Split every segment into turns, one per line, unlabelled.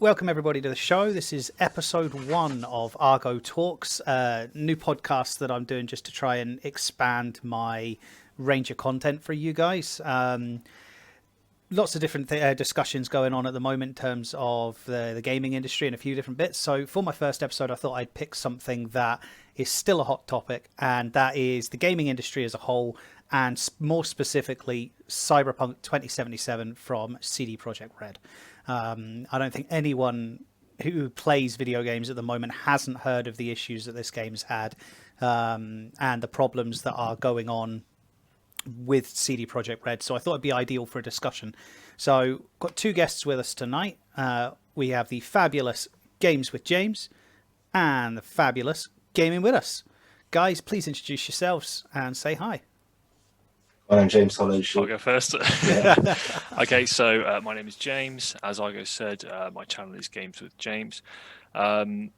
welcome everybody to the show. This is episode 1 of ArgoTalks, a new podcast that I'm doing just to try and expand my range of content for you guys. Lots of different discussions going on at the moment in terms of the gaming industry and a few different bits. So for my first episode, I thought I'd pick something that is still a hot topic, and that is the gaming industry as a whole, and more specifically Cyberpunk 2077 from CDProjektRed. I don't think anyone who plays video games at the moment hasn't heard of the issues that this game's had, and the problems that are going on with CDProjektRed. So I thought it'd be ideal for a discussion. So got two guests with us tonight. We have the fabulous Games with James and the fabulous Gaming with Us. Guys, please introduce yourselves and say hi.
I'm James. I'll
go first. Yeah. Okay, so my name is James. As Argo said, my channel is Games with James. In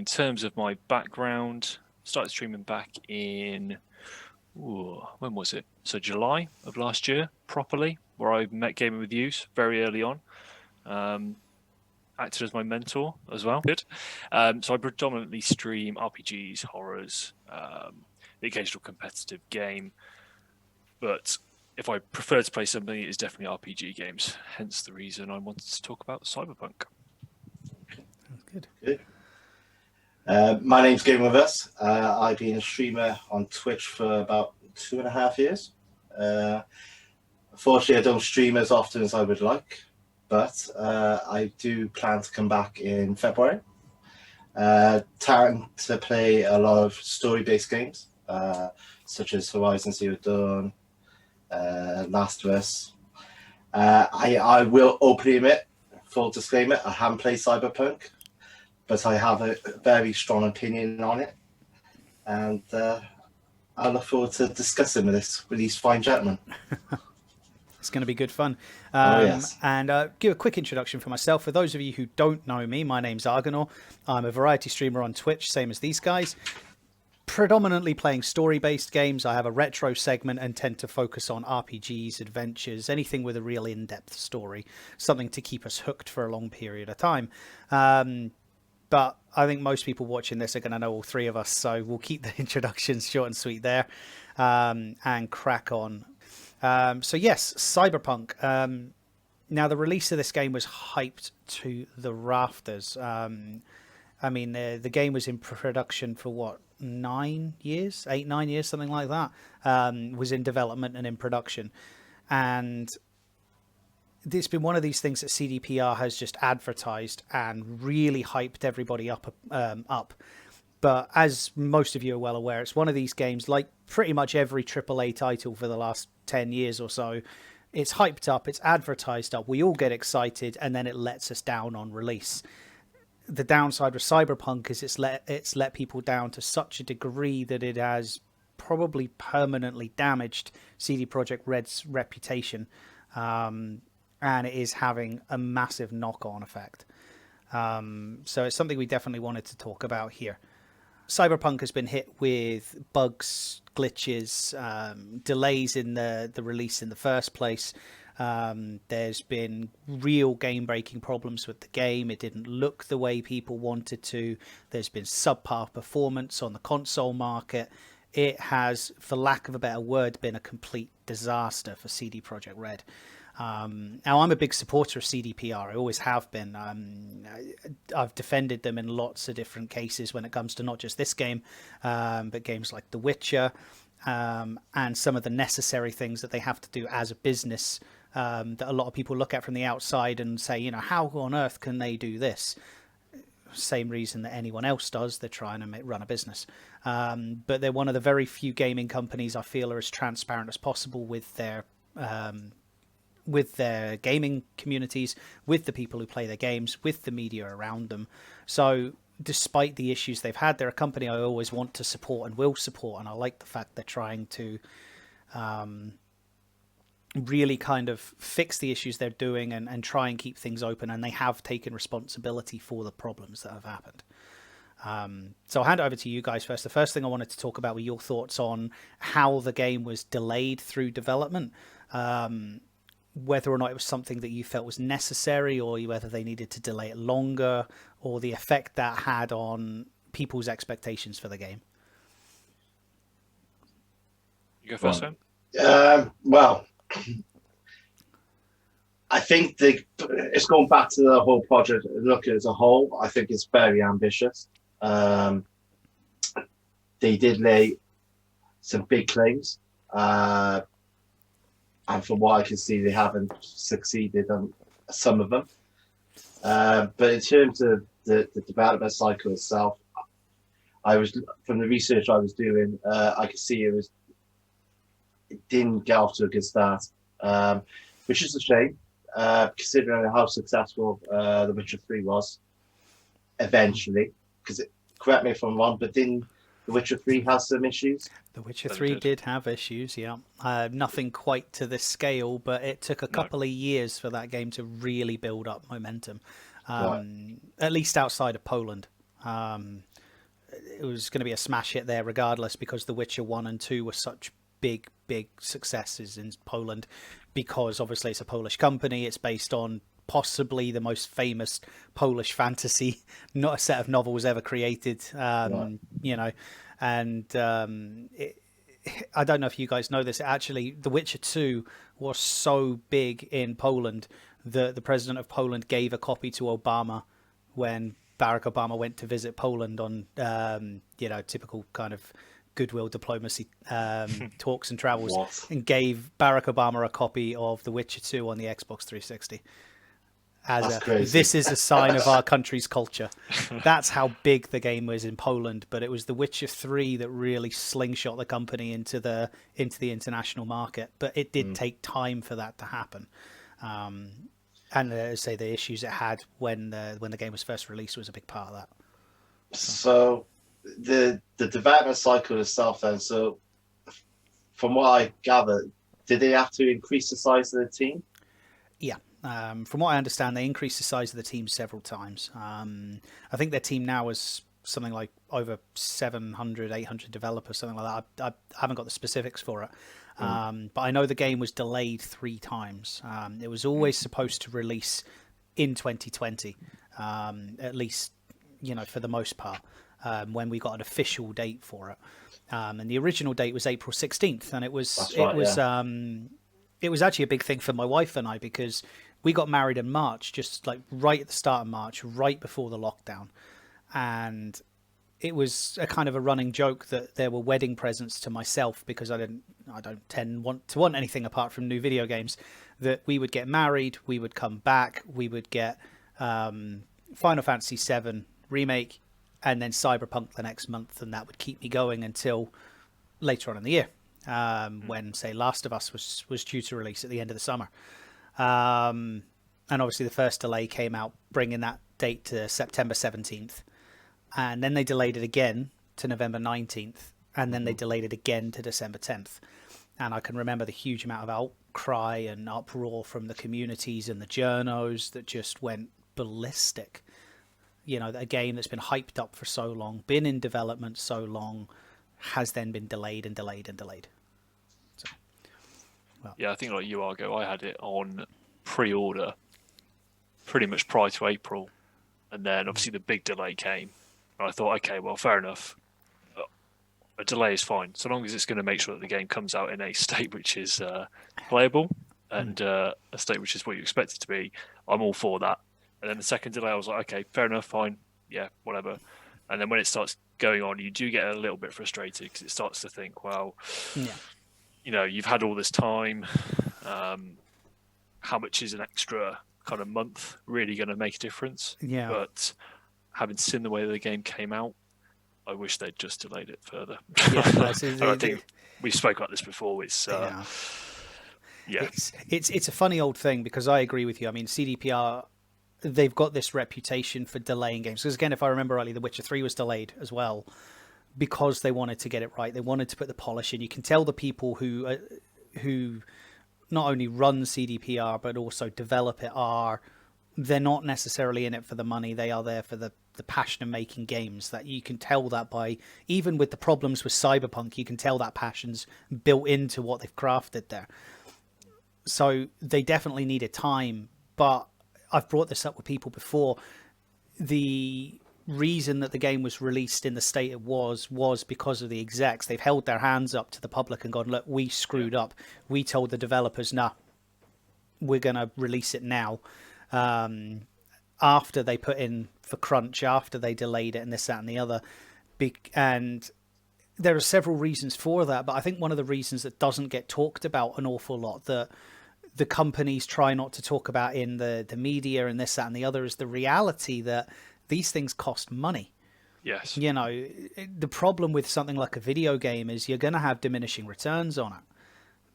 terms of my background, started streaming back in, when was it? So July of last year, properly, where I met Gaming with Use very early on. Acted as my mentor as well. Good. So I predominantly stream RPGs, horrors, the occasional competitive game. But if I prefer to play something, it is definitely RPG games. Hence the reason I wanted to talk about Cyberpunk.
Good.
My name's Game With Us. I've been a streamer on Twitch for about 2.5 years. Unfortunately, I don't stream as often as I would like, but I do plan to come back in February. Trying to play a lot of story-based games, such as Horizon Zero Dawn, Last of Us. I will openly admit, full disclaimer, I haven't played Cyberpunk, but I have a very strong opinion on it, and I look forward to discussing with these fine gentlemen.
It's going to be good fun.
Yes.
And give a quick introduction for myself. For those of you who don't know me, my name's Argonaut. I'm a variety streamer on Twitch, same as these guys. Predominantly playing story-based games. I have a retro segment and tend to focus on RPGs, adventures, anything with a real in-depth story, something to keep us hooked for a long period of time. But I think most people watching this are going to know all three of us, so we'll keep the introductions short and sweet there, and crack on. So yes, Cyberpunk. Now the release of this game was hyped to the rafters. I mean, the game was in production for what, 9 years, 8-9 years, something like that. Was in development and in production, and it's been one of these things that CDPR has just advertised and really hyped everybody up. But as most of you are well aware, it's one of these games, like pretty much every AAA title for the last 10 years or so. It's hyped up, it's advertised up, we all get excited, and then it lets us down on release. The downside with Cyberpunk is it's let people down to such a degree that it has probably permanently damaged CDProjektRed's reputation, and it is having a massive knock-on effect. So it's something we definitely wanted to talk about here. Cyberpunk has been hit with bugs, glitches, delays in the release in the first place. There's been real game-breaking problems with the game. It didn't look the way people wanted to. There's been subpar performance on the console market. It has, for lack of a better word, been a complete disaster for CDProjektRed. Now, I'm a big supporter of CDPR. I always have been. I've defended them in lots of different cases when it comes to not just this game, but games like The Witcher, and some of the necessary things that they have to do as a business, that a lot of people look at from the outside and say, how on earth can they do this? Same reason that anyone else does. They're trying to run a business. But they're one of the very few gaming companies I feel are as transparent as possible with their gaming communities, with the people who play their games, with the media around them. So despite the issues they've had, they're a company I always want to support and will support, and I like the fact they're trying to really kind of fix the issues they're doing and try and keep things open, and they have taken responsibility for the problems that have happened. So I'll hand it over to you guys first. The first thing I wanted to talk about were your thoughts on how the game was delayed through development. whether or not it was something that you felt was necessary, or whether they needed to delay it longer, or the effect that had on people's expectations for the game.
You go first, Sam?
Well, I think it's going back to the whole project. Look as a whole, I think it's very ambitious. They did lay some big claims, and from what I can see, they haven't succeeded on some of them. But in terms of the development cycle itself, from the research I was doing, I could see it didn't get off to a good start, which is a shame, considering how successful The Witcher 3 was eventually. Because correct me if I'm wrong, but didn't The Witcher 3 have some issues?
The Witcher 3 did have issues, yeah. Nothing quite to this scale, but it took a couple of years for that game to really build up momentum, at least outside of Poland. It was going to be a smash hit there regardless, because The Witcher 1 and 2 were such big successes in Poland, because obviously it's a Polish company. It's based on possibly the most famous Polish fantasy, not a set of novels ever created, you know, and I don't know if you guys know this, actually, The Witcher 2 was so big in Poland that the president of Poland gave a copy to Obama when Barack Obama went to visit Poland on, you know, typical kind of goodwill diplomacy talks and travels, and gave Barack Obama a copy of The Witcher 2 on the Xbox 360. This is a sign of our country's culture. That's how big the game was in Poland, but it was The Witcher 3 that really slingshot the company into the international market. But it did take time for that to happen. And say the issues it had when the game was first released was a big part of that.
So the development cycle itself then, so from what I gather, did they have to increase the size of the team?
Yeah. From what I understand, they increased the size of the team several times. I think their team now is something like over 700, 800 developers, something like that. I haven't got the specifics for it. But I know the game was delayed 3 times. It was always supposed to release in 2020, at least, you know, for the most part, when we got an official date for it. And the original date was April 16th, and it was actually a big thing for my wife and I, because we got married in March, just like right at the start of March, right before the lockdown. And it was a kind of a running joke that there were wedding presents to myself, because I don't want anything apart from new video games, that we would get married, we would come back, we would get Final Fantasy VII Remake, and then Cyberpunk the next month, and that would keep me going until later on in the year, when, say, Last of Us was due to release at the end of the summer. And obviously the first delay came out, bringing that date to September 17th. And then they delayed it again to November 19th. And then they delayed it again to December 10th. And I can remember the huge amount of outcry and uproar from the communities and the journos that just went ballistic. You know, a game that's been hyped up for so long, been in development so long, has then been delayed and delayed and delayed. So, well.
Yeah, I think like you, Argo, I had it on pre-order pretty much prior to April. And then obviously the big delay came. And I thought, okay, well, fair enough. A delay is fine, so long as it's going to make sure that the game comes out in a state which is playable and a state which is what you expect it to be. I'm all for that. And then the second delay, I was like, okay, fair enough, fine, yeah, whatever. And then when it starts going on, you do get a little bit frustrated, because it starts to think, well, you know, you've had all this time. How much is an extra kind of month really going to make a difference?
Yeah.
But having seen the way the game came out, I wish they'd just delayed it further.
Yeah,
I think we spoke about this before. It's
it's a funny old thing, because I agree with you. I mean, CDPR, they've got this reputation for delaying games. Because again, if I remember rightly, The Witcher 3 was delayed as well, because they wanted to get it right. They wanted to put the polish in. You can tell the people who not only run CDPR but also develop it they're not necessarily in it for the money. They are there for the passion of making games. That you can tell that by, even with the problems with Cyberpunk, you can tell that passion's built into what they've crafted there. So they definitely needed time. But I've brought this up with people before. The reason that the game was released in the state it was because of the execs. They've held their hands up to the public and gone, look, we screwed up. We told the developers, nah, we're going to release it now. After they put in for crunch, after they delayed it and this, that and the other. And there are several reasons for that, but I think one of the reasons that doesn't get talked about an awful lot, that the companies try not to talk about in the media and this, that and the other, is the reality that these things cost money.
Yes.
You know, the problem with something like a video game is you're going to have diminishing returns on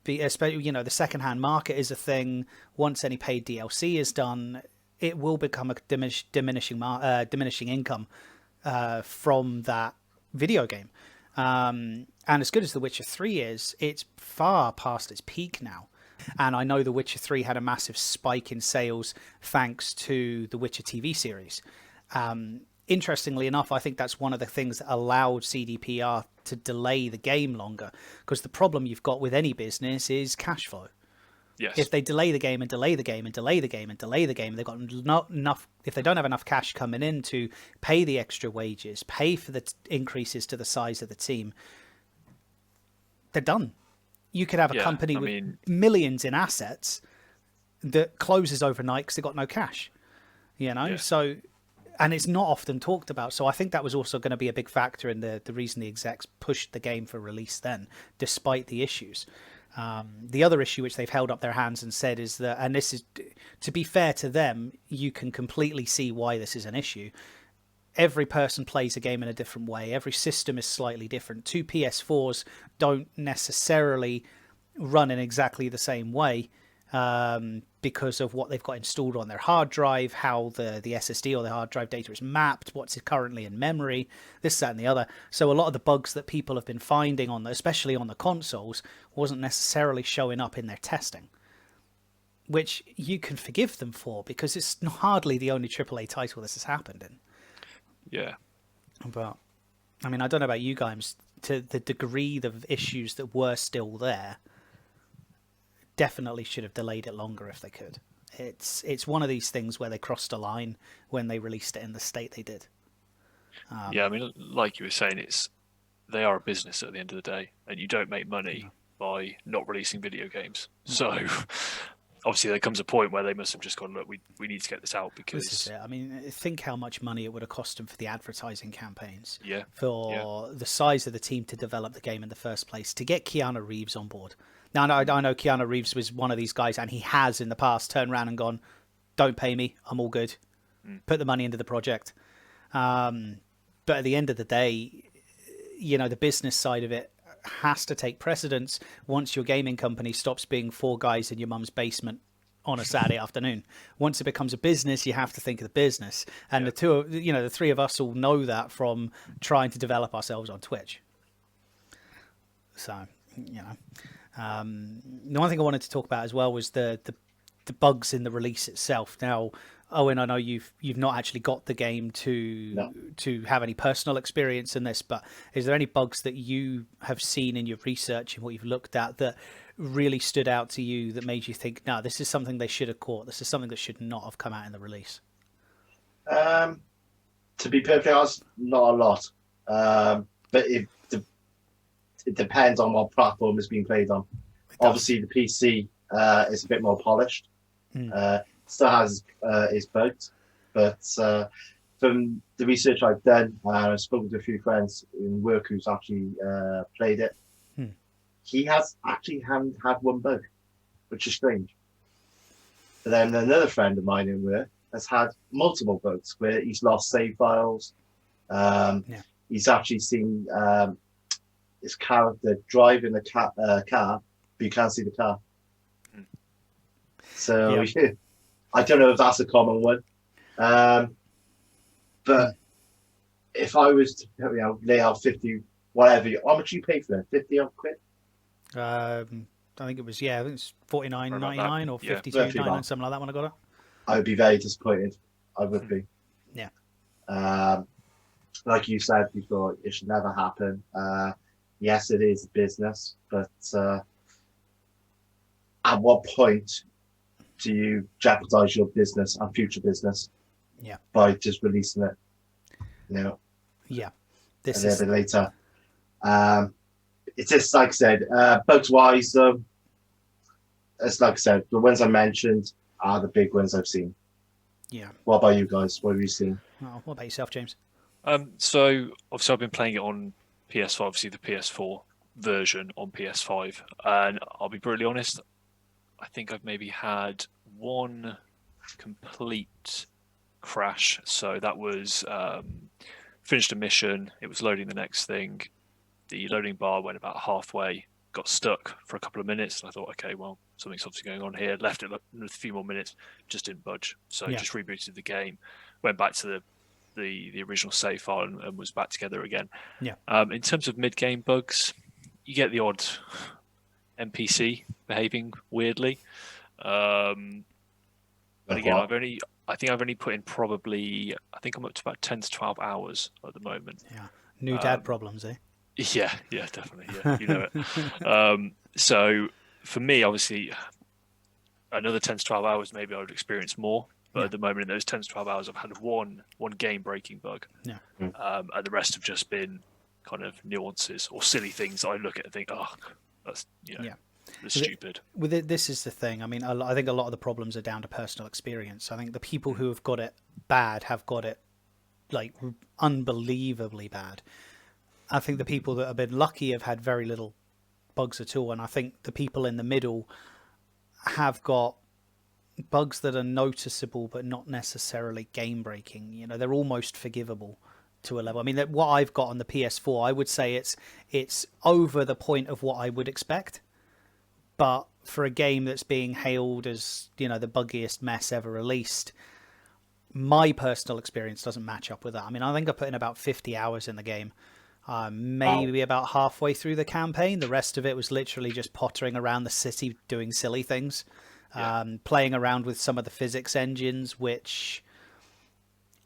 it. Especially, you know, the secondhand market is a thing. Once any paid DLC is done, it will become a diminishing income from that video game. And as good as The Witcher 3 is, it's far past its peak now. And I know The Witcher 3 had a massive spike in sales thanks to the Witcher TV series. Interestingly enough, I think that's one of the things that allowed CDPR to delay the game longer, because the problem you've got with any business is cash flow.
Yes.
If they delay the game and delay the game and delay the game and delay the game, they've got not enough. If they don't have enough cash coming in to pay the extra wages, pay for the increases to the size of the team, they're done. You could have a company with millions in assets that closes overnight because they got no cash. You know, so, and it's not often talked about. So I think that was also going to be a big factor in the reason the execs pushed the game for release then, despite the issues. The other issue which they've held up their hands and said is that, and this is, to be fair to them, you can completely see why this is an issue. Every person plays a game in a different way. Every system is slightly different. Two PS4s don't necessarily run in exactly the same way because of what they've got installed on their hard drive, how the SSD or the hard drive data is mapped, what's currently in memory, this, that, and the other. So a lot of the bugs that people have been finding especially on the consoles, wasn't necessarily showing up in their testing, which you can forgive them for because it's hardly the only AAA title this has happened in.
Yeah.
But, I mean, I don't know about you guys, to the degree of issues that were still there, definitely should have delayed it longer if they could. It's one of these things where they crossed a line when they released it in the state they did.
Yeah, I mean, like you were saying, they are a business at the end of the day, and you don't make money by not releasing video games. So obviously there comes a point where they must have just gone, look, we need to get this out because...
This is it. I mean, think how much money it would have cost them for the advertising campaigns.
Yeah.
For the size of the team to develop the game in the first place, to get Keanu Reeves on board. Now, I know Keanu Reeves was one of these guys, and he has in the past turned around and gone, don't pay me, I'm all good. Put the money into the project. But at the end of the day, you know, the business side of it has to take precedence once your gaming company stops being four guys in your mum's basement on a Saturday afternoon. Once it becomes a business, you have to think of the business. And the three of us all know that from trying to develop ourselves on Twitch. So, you know, the one thing I wanted to talk about as well was the bugs in the release itself. Now, Owen, I know you've not actually got the game to have any personal experience in this, but is there any bugs that you have seen in your research and what you've looked at that really stood out to you that made you think, no, this is something they should have caught, this is something that should not have come out in the release?
To be perfectly honest, not a lot. But it depends on what platform it's being played on. Obviously, the PC is a bit more polished. Still has its bugs, but from the research I've done, I've spoken to a few friends in work who's actually played it. He haven't had one bug, which is strange. But then another friend of mine in work has had multiple bugs where he's lost save files. He's actually seen his character driving the car, but you can't see the car. So I don't know if that's a common one. But if I was to lay out 50, whatever, how much you pay for it? 50 odd quid?
I think it was, I think it's $49.99 or $52.99, something like that when I got it.
I would be very disappointed. I would be.
Yeah.
Like you said before, it should never happen. Yes, it is a business, but at at what point do you jeopardize your business and future business by just releasing it,
Yeah.
a little bit later? It's just like I said, bugs wise, it's like I said, the ones I mentioned are the big ones I've seen.
Yeah.
What about you guys? What have you seen?
Oh, what about yourself, James?
So obviously I've been playing it on PS5, obviously the PS4 version on PS5, and I'll be brutally honest, I think I've maybe had one complete crash. So that was finished a mission, it was loading the next thing, the loading bar went about halfway, got stuck for a couple of minutes, and I thought, okay, well, something's obviously going on here. Left it a few more minutes, just didn't budge. So just rebooted the game, went back to the original save file, and was back together again.
Yeah.
In terms of mid-game bugs, you get the odd NPC behaving weirdly. But again, I think I've only put in probably, I think I'm up to about 10 to 12 hours at the moment.
Yeah. New dad problems, eh?
Yeah, definitely. Yeah, you know it. So for me, obviously, another 10 to 12 hours, maybe I would experience more. But at the moment, in those 10 to 12 hours, I've had one game-breaking bug.
Yeah.
And the rest have just been kind of nuances or silly things that I look at and think, oh, that's, that's stupid.
With it, this is the thing. I mean, I think a lot of the problems are down to personal experience. I think the people who have got it bad have got it like unbelievably bad. I think the people that have been lucky have had very little bugs at all, and I think the people in the middle have got bugs that are noticeable but not necessarily game breaking. They're almost forgivable to a level. I mean, what I've got on the PS4, I would say it's over the point of what I would expect, but for a game that's being hailed as the buggiest mess ever released, my personal experience doesn't match up with that. I mean, I think I put in about 50 hours in the game. Maybe about halfway through the campaign. The rest of it was literally just pottering around the city doing silly things, playing around with some of the physics engines, which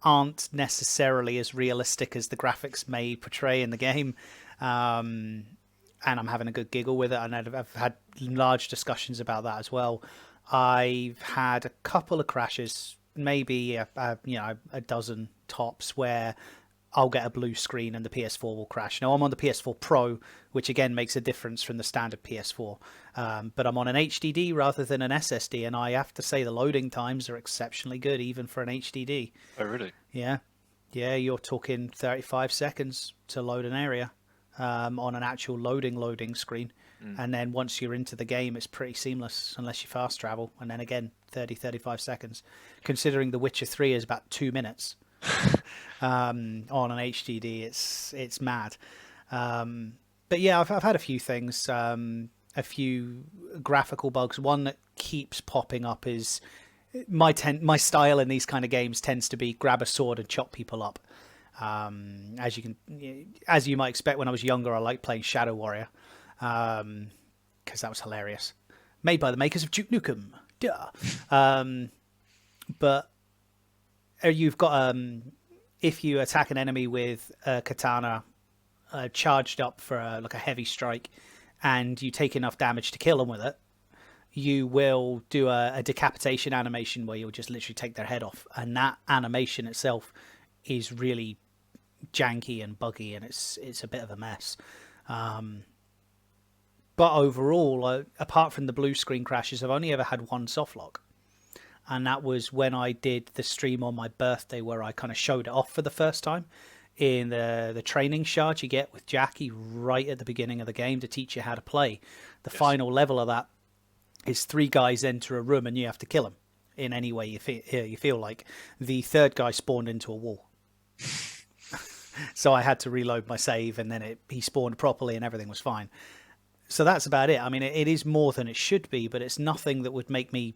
aren't necessarily as realistic as the graphics may portray in the game. And I'm having a good giggle with it, and I've had large discussions about that as well. I've had a couple of crashes, maybe a dozen tops, where I'll get a blue screen and the PS4 will crash. Now, I'm on the PS4 Pro, which again makes a difference from the standard PS4. But I'm on an HDD rather than an SSD, and I have to say the loading times are exceptionally good, even for an HDD.
Oh, really?
Yeah. Yeah, you're talking 35 seconds to load an area on an actual loading screen. And then once you're into the game, it's pretty seamless, unless you fast travel. And then again, 35 seconds. Considering The Witcher 3 is about 2 minutes. On an HDD, it's mad. But yeah, I've had a few things, a few graphical bugs. One that keeps popping up is my style in these kind of games tends to be grab a sword and chop people up. As you might expect, when I was younger, I liked playing Shadow Warrior because that was hilarious. Made by the makers of Duke Nukem. Duh. But you've got if you attack an enemy with a katana charged up for a heavy strike, and you take enough damage to kill them with it, you will do a decapitation animation where you'll just literally take their head off, and that animation itself is really janky and buggy, and it's a bit of a mess. But overall, apart from the blue screen crashes, I've only ever had one softlock. And that was when I did the stream on my birthday, where I kind of showed it off for the first time in the training shard you get with Jackie right at the beginning of the game to teach you how to play. The final level of that is 3 guys enter a room and you have to kill them in any way you feel like. The third guy spawned into a wall. So I had to reload my save, and then he spawned properly and everything was fine. So that's about it. I mean, it is more than it should be, but it's nothing that would make me,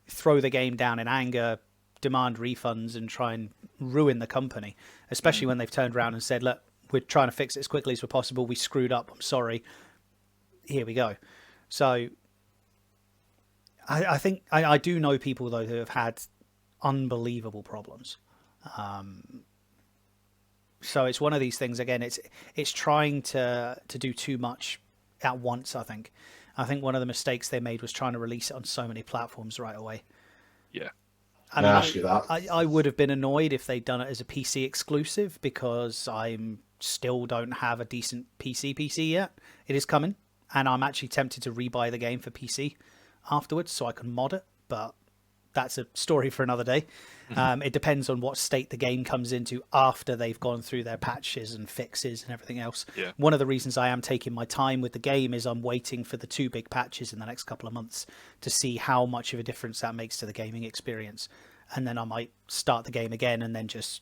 throw the game down in anger, demand refunds, and try and ruin the company, especially when they've turned around and said, look, we're trying to fix it as quickly as possible. We screwed up. I'm sorry. Here we go. So I think I do know people, though, who have had unbelievable problems. So it's one of these things, again, it's trying to do too much at once, I think. I think one of the mistakes they made was trying to release it on so many platforms right away.
Yeah.
I
Can I ask you that?
I would have been annoyed if they'd done it as a PC exclusive, because I'm still don't have a decent PC yet. It is coming, and I'm actually tempted to rebuy the game for PC afterwards so I can mod it, but that's a story for another day. It depends on what state the game comes into after they've gone through their patches and fixes and everything else.
Yeah.
One of the reasons I am taking my time with the game is I'm waiting for the 2 big patches in the next couple of months to see how much of a difference that makes to the gaming experience. And then I might start the game again and then just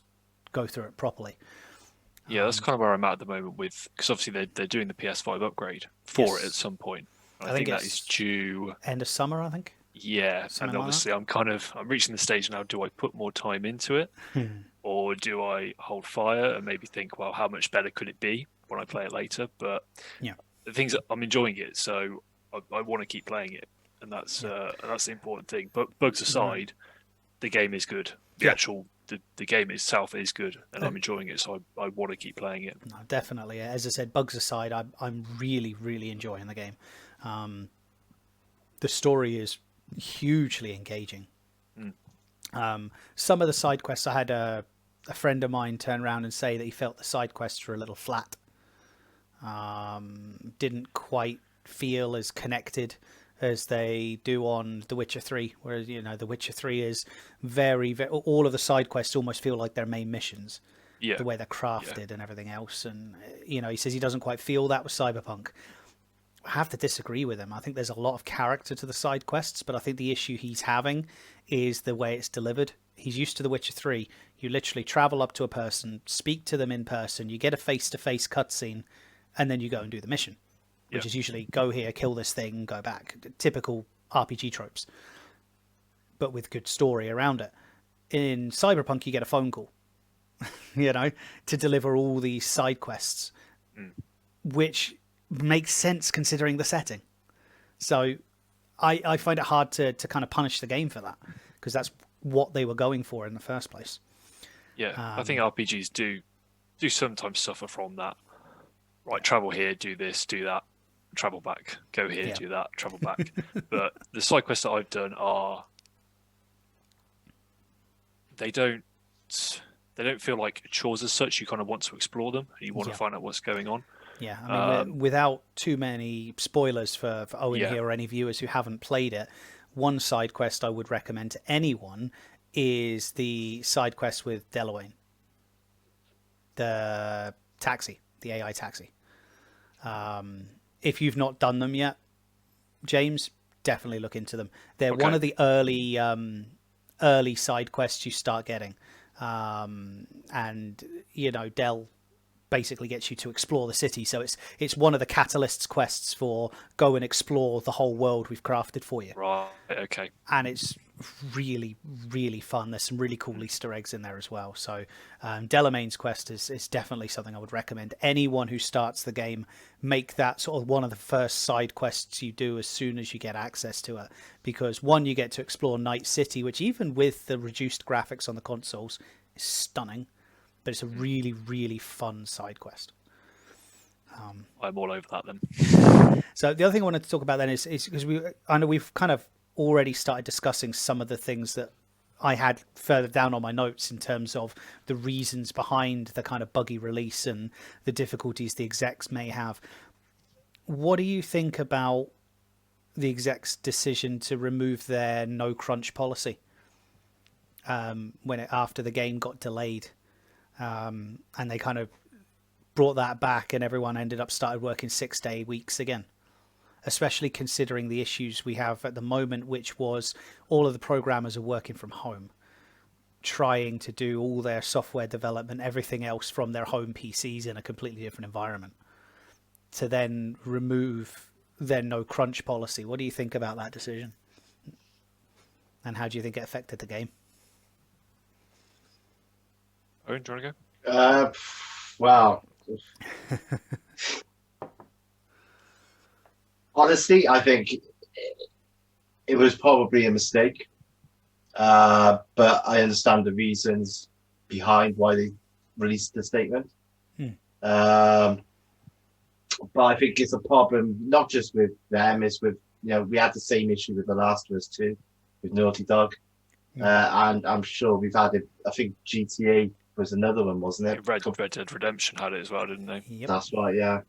go through it properly.
Yeah, that's kind of where I'm at the moment with, because obviously they're doing the PS5 upgrade for
Yes.
it at some point.
I
think
think
that
it's
is due.
End of summer, I think.
Yeah,
Something
and
like
obviously I'm reaching the stage now. Do I put more time into it, or do I hold fire and maybe think, well, how much better could it be when I play it later? But
Yeah.
the things that I'm enjoying it, so I want to keep playing it, and that's the important thing. But bugs aside, the game is good. The actual the game itself is good, and I'm enjoying it, so I want to keep playing it.
No, definitely. As I said, bugs aside, I'm really, really enjoying the game. The story is hugely engaging. Some of the side quests, I had a friend of mine turn around and say that he felt the side quests were a little flat. Didn't quite feel as connected as they do on The Witcher 3, whereas, you know, The Witcher 3 is very, very, all of the side quests almost feel like their main missions.
Yeah.
The way they're crafted and everything else. And, you know, he says he doesn't quite feel that with Cyberpunk. I have to disagree with him. I think there's a lot of character to the side quests, but I think the issue he's having is the way it's delivered. He's used to The Witcher 3. You literally travel up to a person, speak to them in person, you get a face-to-face cutscene, and then you go and do the mission, which is usually go here, kill this thing, go back. Typical RPG tropes, but with good story around it. In Cyberpunk, you get a phone call, you know, to deliver all these side quests, which makes sense considering the setting. So I find it hard to kind of punish the game for that, because that's what they were going for in the first place.
Yeah, I think RPGs do sometimes suffer from that. Right, travel here, do this, do that, travel back, go here, do that, travel back. But the side quests that I've done they don't feel like chores as such. You kind of want to explore them, and you want to find out what's going on.
Yeah, I mean, without too many spoilers for Owen here or any viewers who haven't played it, one side quest I would recommend to anyone is the side quest with Delaware, the taxi, the AI taxi. If you've not done them yet, James, definitely look into them. They're one of the early side quests you start getting, and you know, Dell basically gets you to explore the city, so it's one of the catalysts quests for go and explore the whole world we've crafted for you.
Right, okay.
And it's really, really fun. There's some really cool Easter eggs in there as well. So Delamain's quest is definitely something I would recommend. Anyone who starts the game, make that sort of one of the first side quests you do as soon as you get access to it. Because one, you get to explore Night City, which even with the reduced graphics on the consoles is stunning. But it's a really, really fun side quest.
I'm all over that then.
So the other thing I wanted to talk about then is because I know we've kind of already started discussing some of the things that I had further down on my notes in terms of the reasons behind the kind of buggy release and the difficulties the execs may have. What do you think about the execs' decision to remove their no crunch policy after the game got delayed? And they kind of brought that back, and everyone ended up started working 6-day weeks again, especially considering the issues we have at the moment, which was all of the programmers are working from home, trying to do all their software development, everything else from their home PCs in a completely different environment, to then remove their no crunch policy. What do you think about that decision? And how do you think it affected the game?
Owen, do you want to
go? Well, honestly, I think it was probably a mistake, but I understand the reasons behind why they released the statement. But I think it's a problem not just with them, it's with, we had the same issue with The Last of Us 2 with Naughty Dog. And I'm sure we've had it. I think GTA was another one, wasn't it?
Red Dead Redemption had it as well, didn't they?
Yep.
That's right, yeah.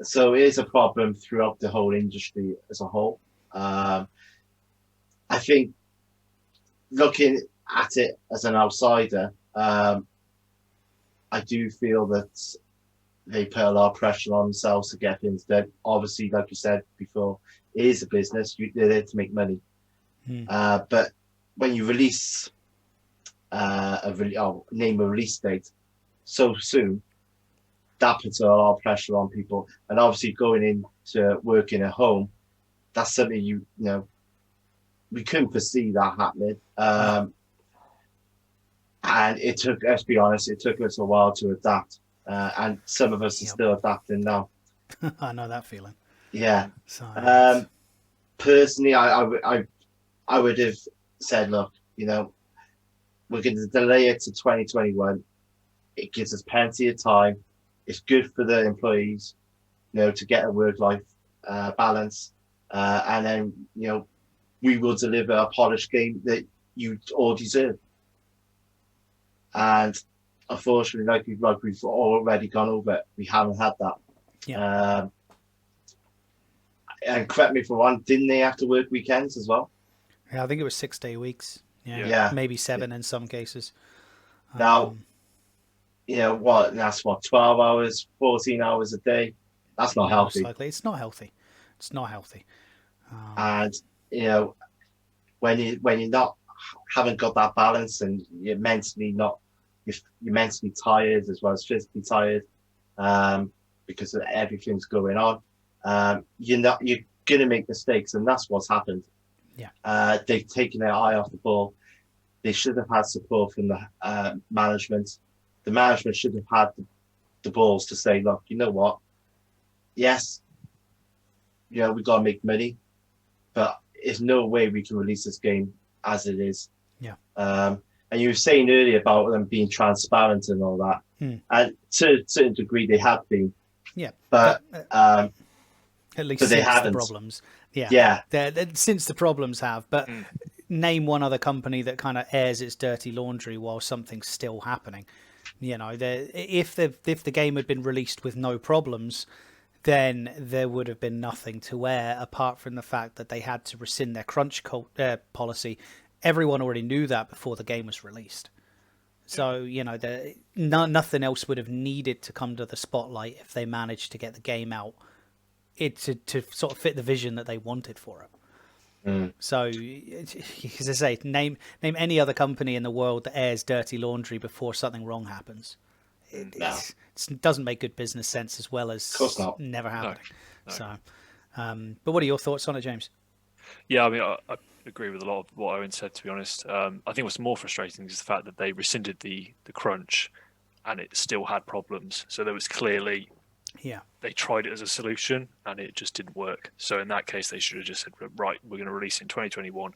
So it is a problem throughout the whole industry as a whole. I think looking at it as an outsider, I do feel that they put a lot of pressure on themselves to get things done. Obviously, like you said before, it is a business. They're there to make money. But when you release name a release date so soon, that puts a lot of pressure on people. And obviously, going into working at home, that's something we couldn't foresee that happening. And it took, let's be honest, it took us a while to adapt. And some of us are still adapting now.
I know that feeling.
Yeah.
So,
personally, I would have said, look, we're going to delay it to 2021. It gives us plenty of time. It's good for the employees, to get a work-life balance. And then, we will deliver a polished game that you all deserve. And unfortunately, like we've already gone over it, we haven't had that.
Yeah.
And correct me if I'm wrong, didn't they have to work weekends as well?
Yeah, I think it was 6-day weeks.
Yeah.
Maybe 7 in some cases.
Now, that's 12 hours, 14 hours a day. That's not healthy.
Likely. It's not healthy. It's not healthy.
And, when you're haven't got that balance and you're mentally tired as well as physically tired, because of everything's going on, you're going to make mistakes. And that's what's happened.
Yeah.
They've taken their eye off the ball. They should have had support from the management. The management should have had the balls to say, look, you know what? Yes, we've got to make money, but there's no way we can release this game as it is.
Yeah.
And you were saying earlier about them being transparent and all that. And to a certain degree, they have been.
Yeah.
But
at least
but they
since
haven't.
the problems. Yeah.
Yeah.
Since the problems have. But name one other company that kind of airs its dirty laundry while something's still happening. If the game had been released with no problems, then there would have been nothing to air apart from the fact that they had to rescind their crunch policy. Everyone already knew that before the game was released. So, nothing else would have needed to come to the spotlight if they managed to get the game out to sort of fit the vision that they wanted for it. So, as I say, name any other company in the world that airs dirty laundry before something wrong happens. It doesn't make good business sense, as well as never happening. No. So, but what are your thoughts on it, James?
Yeah, I mean, I agree with a lot of what Owen said, to be honest. I think what's more frustrating is the fact that they rescinded the crunch and it still had problems. So there was clearly, they tried it as a solution and it just didn't work. So in that case, they should have just said, right, we're going to release it in 2021.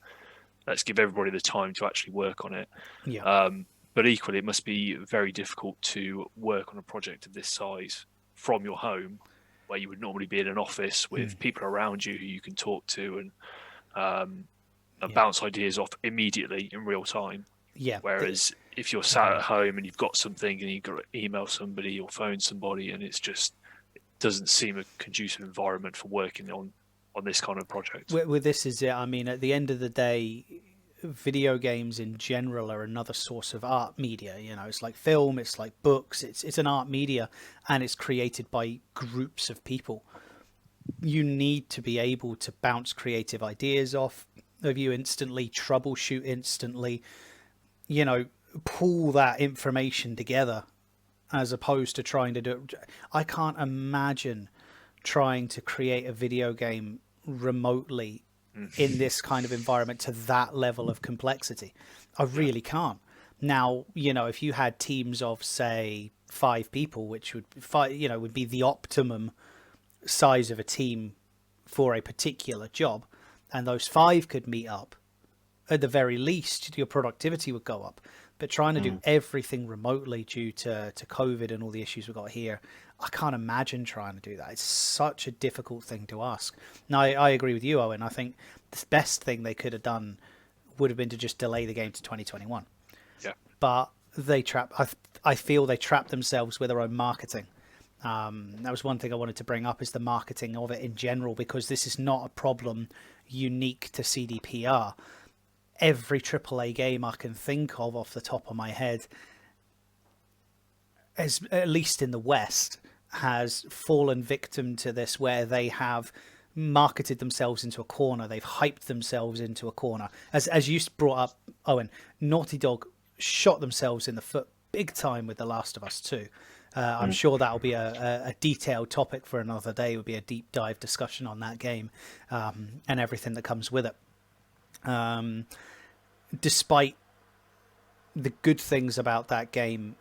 Let's give everybody the time to actually work on it.
Yeah.
But equally, it must be very difficult to work on a project of this size from your home, where you would normally be in an office with people around you who you can talk to and bounce ideas off immediately in real time.
Yeah.
Whereas if you're sat at home and you've got something and you've got to email somebody or phone somebody, and it doesn't seem a conducive environment for working on this kind of project.
With this is it. I mean, at the end of the day, video games in general are another source of art media. It's like film, it's like books, it's an art media, and it's created by groups of people. You need to be able to bounce creative ideas off of you instantly, troubleshoot instantly, pull that information together, as opposed to trying to do it. I can't imagine trying to create a video game remotely in this kind of environment to that level of complexity. I really can't. Now, if you had teams of, say, 5 people, which would be the optimum size of a team for a particular job, and those 5 could meet up, at the very least, your productivity would go up. But trying to do everything remotely due to COVID and all the issues we've got here, I can't imagine trying to do that. It's such a difficult thing to ask. No, I agree with you, Owen. I think the best thing they could have done would have been to just delay the game to 2021.
Yeah.
But I feel they trapped themselves with their own marketing. That was one thing I wanted to bring up, is the marketing of it in general, because this is not a problem unique to CDPR. Every AAA game I can think of off the top of my head, at least in the West, has fallen victim to this, where they have marketed themselves into a corner. They've hyped themselves into a corner. As you brought up, Owen, Naughty Dog shot themselves in the foot big time with The Last of Us 2. I'm sure that'll be a detailed topic for another day. It would be a deep dive discussion on that game and everything that comes with it. Despite the good things about that game,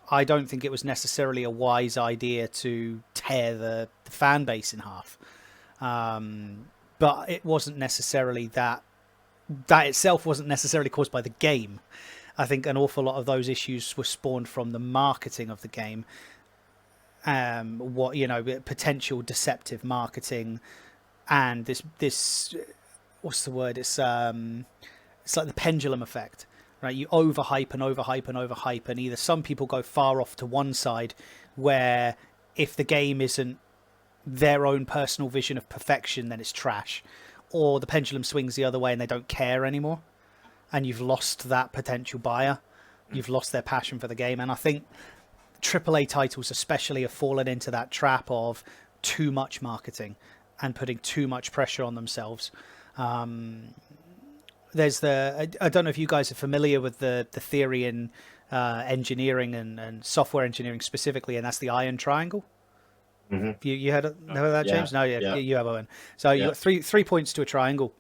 I don't think it was necessarily a wise idea to tear the fan base in half. But it wasn't necessarily that itself wasn't necessarily caused by the game. I think an awful lot of those issues were spawned from the marketing of the game. Potential deceptive marketing, and this what's the word? It's like the pendulum effect. Right, you overhype and overhype and overhype, and either some people go far off to one side, where if the game isn't their own personal vision of perfection, then it's trash, or the pendulum swings the other way and they don't care anymore, and you've lost that potential buyer. You've lost their passion for the game. And I think AAA titles especially have fallen into that trap of too much marketing and putting too much pressure on themselves. There's I don't know if you guys are familiar with the theory in engineering and software engineering specifically, and that's the iron triangle. Mm-hmm. You heard of that, James? No, you have, Owen. So you've got three points to a triangle.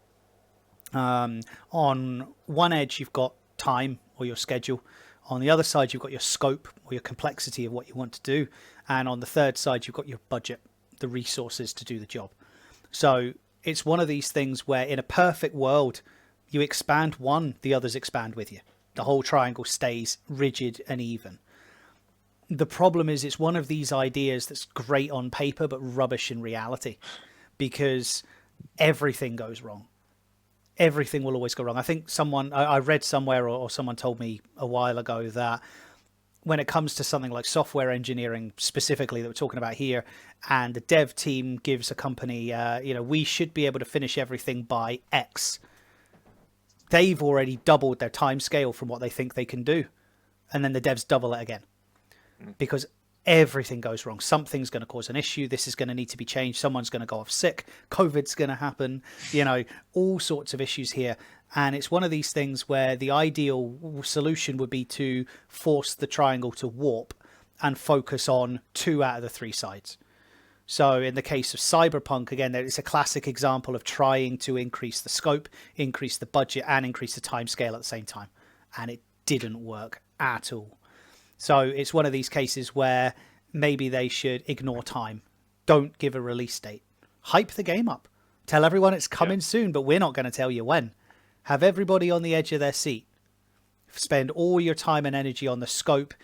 On one edge, you've got time or your schedule. On the other side, you've got your scope or your complexity of what you want to do. And on the third side, you've got your budget, the resources to do the job. So it's one of these things where in a perfect world, you expand one, the others expand with you. The whole triangle stays rigid and even. The problem is it's one of these ideas that's great on paper, but rubbish in reality, because everything goes wrong. Everything will always go wrong. I think I read somewhere or someone told me a while ago that when it comes to something like software engineering specifically that we're talking about here, and the dev team gives a company, we should be able to finish everything by X. They've already doubled their time scale from what they think they can do. And then the devs double it again, because everything goes wrong. Something's going to cause an issue. This is going to need to be changed. Someone's going to go off sick. COVID's going to happen. All sorts of issues here. And it's one of these things where the ideal solution would be to force the triangle to warp and focus on 2 out of the 3 sides. So in the case of Cyberpunk, again, it's a classic example of trying to increase the scope, increase the budget, and increase the time scale at the same time. And it didn't work at all. So it's one of these cases where maybe they should ignore time. Don't give a release date. Hype the game up. Tell everyone it's coming soon, but we're not going to tell you when. Have everybody on the edge of their seat. Spend all your time and energy on the scope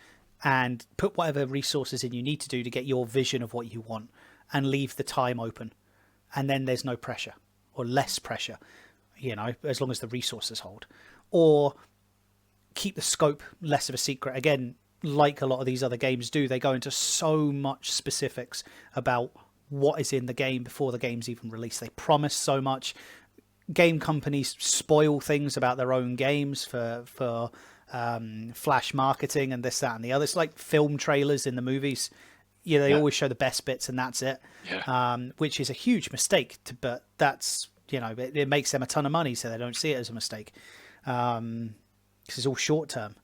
and put whatever resources in you need to do to get your vision of what you want, and leave the time open. And then there's no pressure, or less pressure, as long as the resources hold. Or keep the scope less of a secret. Again, like a lot of these other games do, they go into so much specifics about what is in the game before the game's even released. They promise so much. Game companies spoil things about their own games for flash marketing and this, that, and the other. It's like film trailers in the movies. They always show the best bits and that's it, which is a huge mistake. But that's, it makes them a ton of money, so they don't see it as a mistake. Because it's all short term,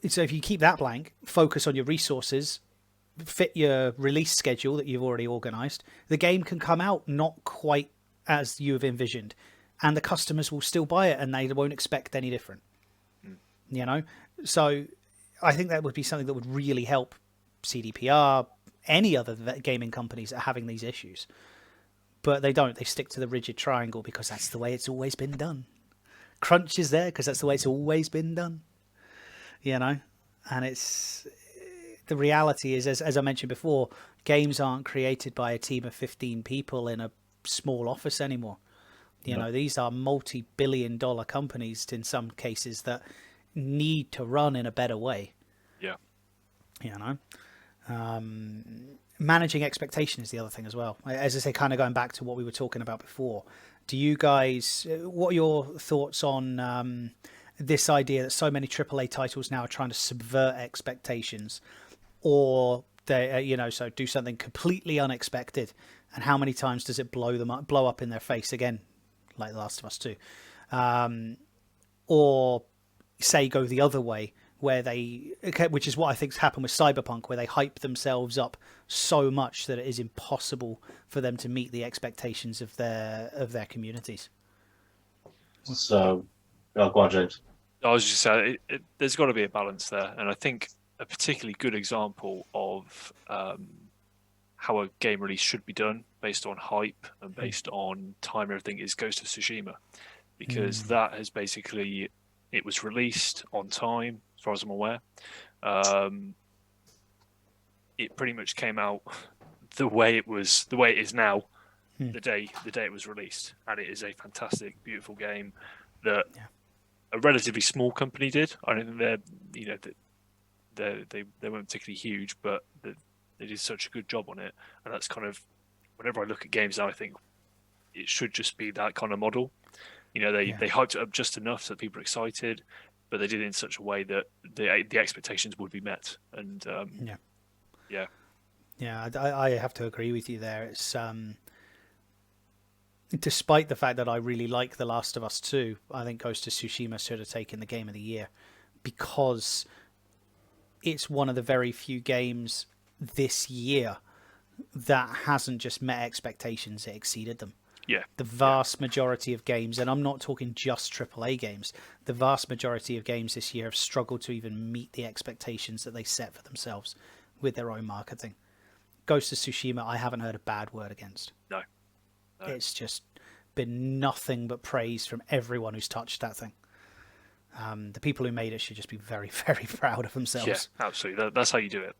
So if you keep that blank, focus on your resources, fit your release schedule that you've already organized, the game can come out not quite as you have envisioned, and the customers will still buy it and they won't expect any different. So I think that would be something that would really help CDPR, any other gaming companies that are having these issues. But they don't. They stick to the rigid triangle because that's the way it's always been done. Crunch is there because that's the way it's always been done. And the reality is, as I mentioned before, games aren't created by a team of 15 people in a small office anymore. You know, these are multi-billion-dollar companies in some cases that need to run in a better way.
Yeah.
You know, managing expectation is the other thing as well. As I say, kind of going back to what we were talking about before. Do you guys? What are your thoughts on this idea that so many AAA titles now are trying to subvert expectations, or they, so do something completely unexpected? And how many times does it blow up in their face again, like The Last of Us 2, or say go the other way, where which is what I think's happened with Cyberpunk, where they hype themselves up so much that it is impossible for them to meet the expectations of their communities.
So, go on, James.
I was just saying, there's got to be a balance there, and I think a particularly good example of how a game release should be done, based on hype and based on time and everything, is Ghost of Tsushima, because that has basically, it was released on time, as far as I'm aware. It pretty much came out the way it is now, the day it was released, and it is a fantastic, beautiful game that a relatively small company did. I don't think they weren't particularly huge, but they did such a good job on it, and that's kind of, whenever I look at games now, I think it should just be that kind of model. They hyped it up just enough so that people are excited, but they did it in such a way that the expectations would be met. And
I have to agree with you there. It's despite the fact that I really like The Last of Us 2, I think Ghost of Tsushima should have taken the Game of the Year, because it's one of the very few games this year that hasn't just met expectations, it exceeded them.
Yeah.
The vast majority of games, and I'm not talking just AAA games, the vast majority of games this year have struggled to even meet the expectations that they set for themselves with their own marketing. Ghost of Tsushima, I haven't heard a bad word against.
No.
It's just been nothing but praise from everyone who's touched that thing. The people who made it should just be very, very proud of themselves.
Yeah, absolutely. That's how you do it.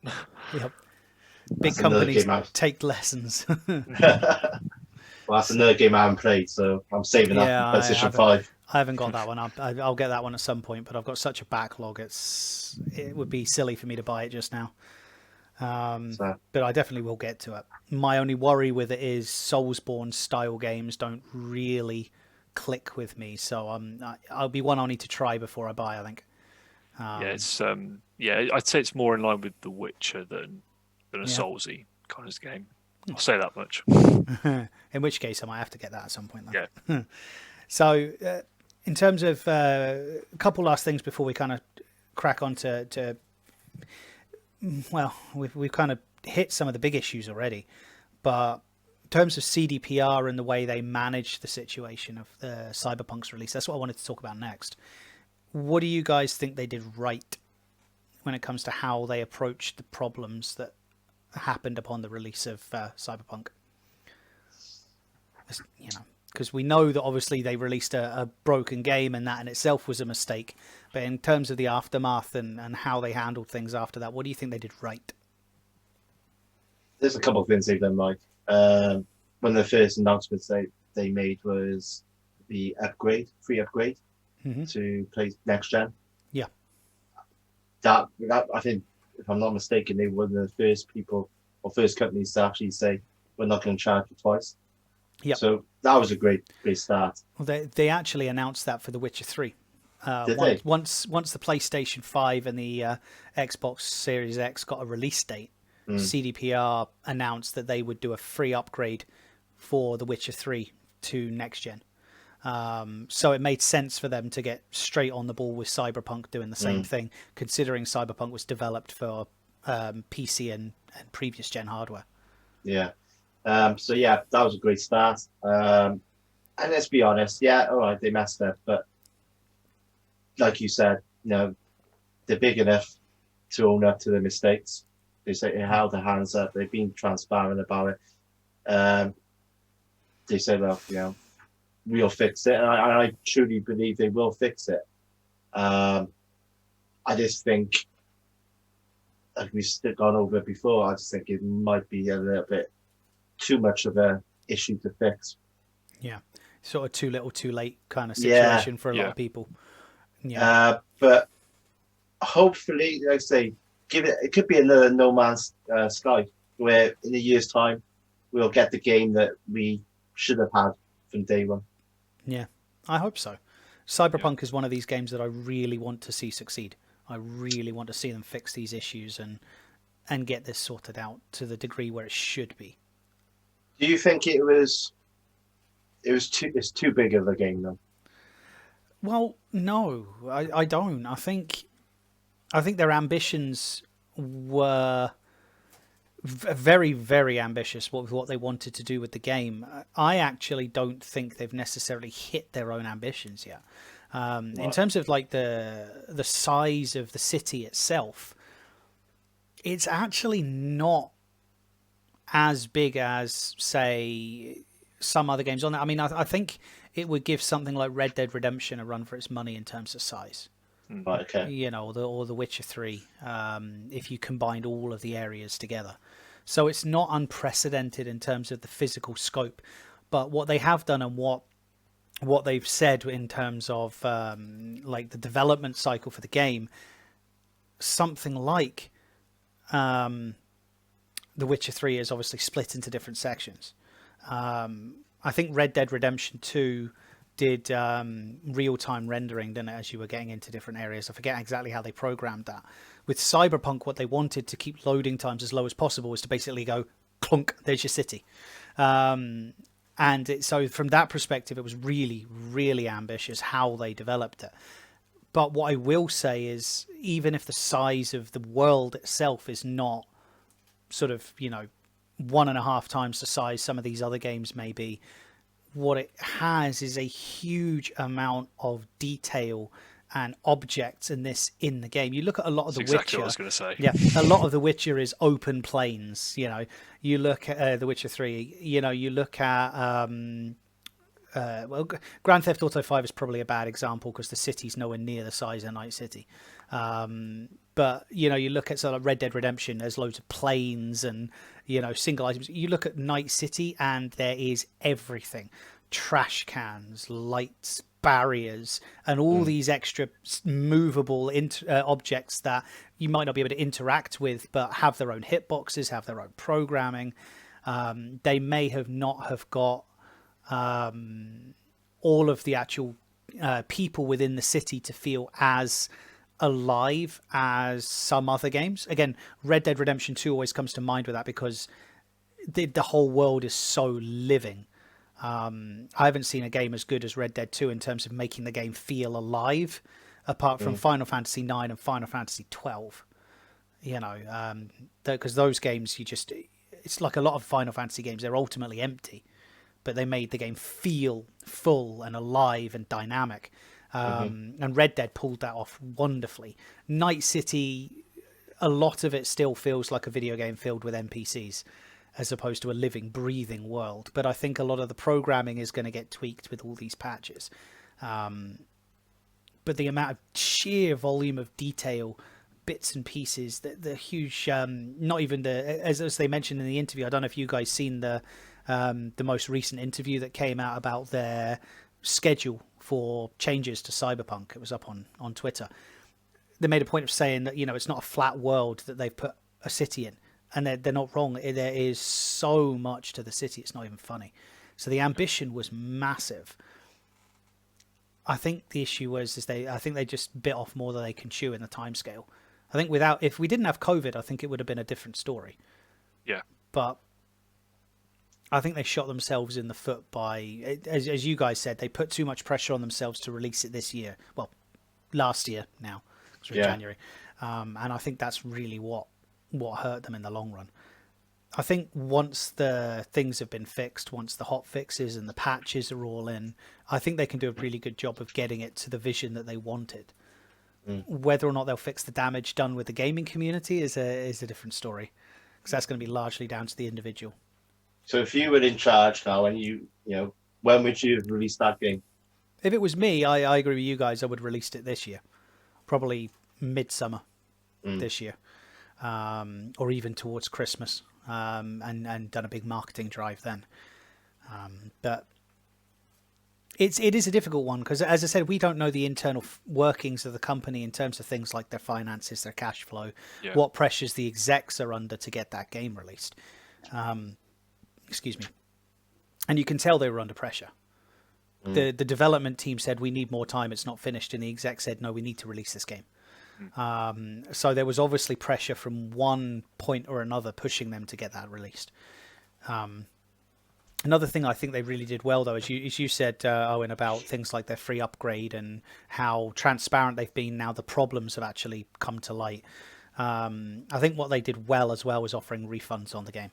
Yep. Big companies take lessons.
Well, that's another game I haven't played, so I'm saving that for PlayStation 5.
I haven't got that one. I'll get that one at some point, but I've got such a backlog. It would be silly for me to buy it just now. But I definitely will get to it. My only worry with it is Soulsborne style games don't really click with me, so I'll be one I'll need to try before I buy, I think.
I'd say it's more in line with The Witcher than a Soulsy kind of game. I'll say that much.
In which case, I might have to get that at some point. Then.
Yeah.
So, in terms of a couple last things before we kind of crack on to well, we've kind of hit some of the big issues already, but in terms of CDPR and the way they manage the situation of the Cyberpunk's release, that's what I wanted to talk about next. What do you guys think they did right when it comes to how they approached the problems that happened upon the release of Cyberpunk? Because we know that obviously they released a broken game, and that in itself was a mistake. But in terms of the aftermath and how they handled things after that, what do you think they did right?
There's a couple of things they've done right. One of the first announcements they made was the free upgrade to play next gen. Yeah. That I think, if I'm not mistaken, they were the first people or first companies to actually say we're not going to charge you twice. Yeah. So that was a great start.
Well, they actually announced that for The Witcher 3. Once the PlayStation 5 and the Xbox Series X got a release date, CDPR announced that they would do a free upgrade for The Witcher 3 to next gen. So it made sense for them to get straight on the ball with Cyberpunk doing the same thing, considering Cyberpunk was developed for PC and previous gen hardware.
Yeah. So yeah, that was a great start. And let's be honest, all right, they messed up, but like you said, they're big enough to own up to their mistakes. They held their hands up. They've been transparent about it. They said, well, we'll fix it, and I truly believe they will fix it. I just think like we've gone over before, I just think it might be a little bit too much of a issue to fix.
Yeah, sort of too little, too late kind of
Yeah.
situation for a lot of people. Yeah,
But hopefully, like I say, it could be another No Man's Sky, where in a year's time we'll get the game that we should have had from day one.
yeah, I hope so. Cyberpunk is one of these games that I really want to see succeed. I really want to see them fix these issues and get this sorted out to the degree where it should be.
Do you think it's too big of a game though?
Well, no, I don't. I think their ambitions were very, very ambitious with what they wanted to do with the game. I actually don't think they've necessarily hit their own ambitions yet. In terms of like the size of the city itself, it's actually not as big as, say, some other games on there. I mean, I think it would give something like Red Dead Redemption a run for its money in terms of size.
Right, okay.
You know, or the Witcher 3, if you combined all of the areas together. So it's not unprecedented in terms of the physical scope. But what they have done and what they've said in terms of like the development cycle for the game, something like The Witcher 3 is obviously split into different sections. I think Red Dead Redemption 2 did real-time rendering, didn't it, as you were getting into different areas. I forget exactly how they programmed that. With Cyberpunk, what they wanted to keep loading times as low as possible was to basically go, clunk, there's your city. So from that perspective, it was really, really ambitious how they developed it. But what I will say is, even if the size of the world itself is not sort of, 1.5 times the size some of these other games may be, what it has is a huge amount of detail and objects in the game. You look at a lot of The Witcher.
Exactly what I was going to say.
Yeah, a lot of The Witcher is open plains. You look at The Witcher 3. You look at Grand Theft Auto 5 is probably a bad example because the city's nowhere near the size of Night City. But you look at sort of Red Dead Redemption. There's loads of planes and single items. You look at Night City and there is everything: trash cans, lights, barriers, and all these extra movable objects that you might not be able to interact with, but have their own hitboxes, have their own programming. They may not have got all of the actual people within the city to feel as alive as some other games. Again, Red Dead Redemption 2 always comes to mind with that because the whole world is so living. I haven't seen a game as good as Red Dead 2 in terms of making the game feel alive, apart from Final Fantasy 9 and Final Fantasy 12. Because those games, it's like a lot of Final Fantasy games, they're ultimately empty, but they made the game feel full and alive and dynamic. And Red Dead pulled that off wonderfully. Night City, a lot of it still feels like a video game filled with NPCs as opposed to a living, breathing world. But I think a lot of the programming is going to get tweaked with all these patches. But the amount of sheer volume of detail, bits and pieces, the huge, not even as they mentioned in the interview, I don't know if you guys seen the most recent interview that came out about their schedule for changes to Cyberpunk. It was up on Twitter. They made a point of saying that it's not a flat world that they've put a city in, and they're not wrong. There is so much to the city, it's not even funny. So the ambition was massive. I think the issue was I think they just bit off more than they can chew in the timescale. I think if we didn't have COVID, I think it would have been a different story.
Yeah.
But I think they shot themselves in the foot by, as you guys said, they put too much pressure on themselves to release it this year. Well, last year now, because it was January. And I think that's really what hurt them in the long run. I think once the things have been fixed, once the hot fixes and the patches are all in, I think they can do a really good job of getting it to the vision that they wanted. Whether or not they'll fix the damage done with the gaming community is a different story, because that's going to be largely down to the individual.
So if you were in charge now, and when would you release that game?
If it was me, I agree with you guys. I would have released it this year, probably midsummer this year. or even towards Christmas, and done a big marketing drive then. But it is a difficult one because, as I said, we don't know the internal workings of the company in terms of things like their finances, their cash flow, what pressures the execs are under to get that game released. Excuse me. And you can tell they were under pressure. The development team said, we need more time, it's not finished. And the exec said, no, we need to release this game. So there was obviously pressure from one point or another pushing them to get that released. Another thing I think they really did well, though, as you said, Owen, about things like their free upgrade and how transparent they've been now, the problems have actually come to light. I think what they did well as well was offering refunds on the game,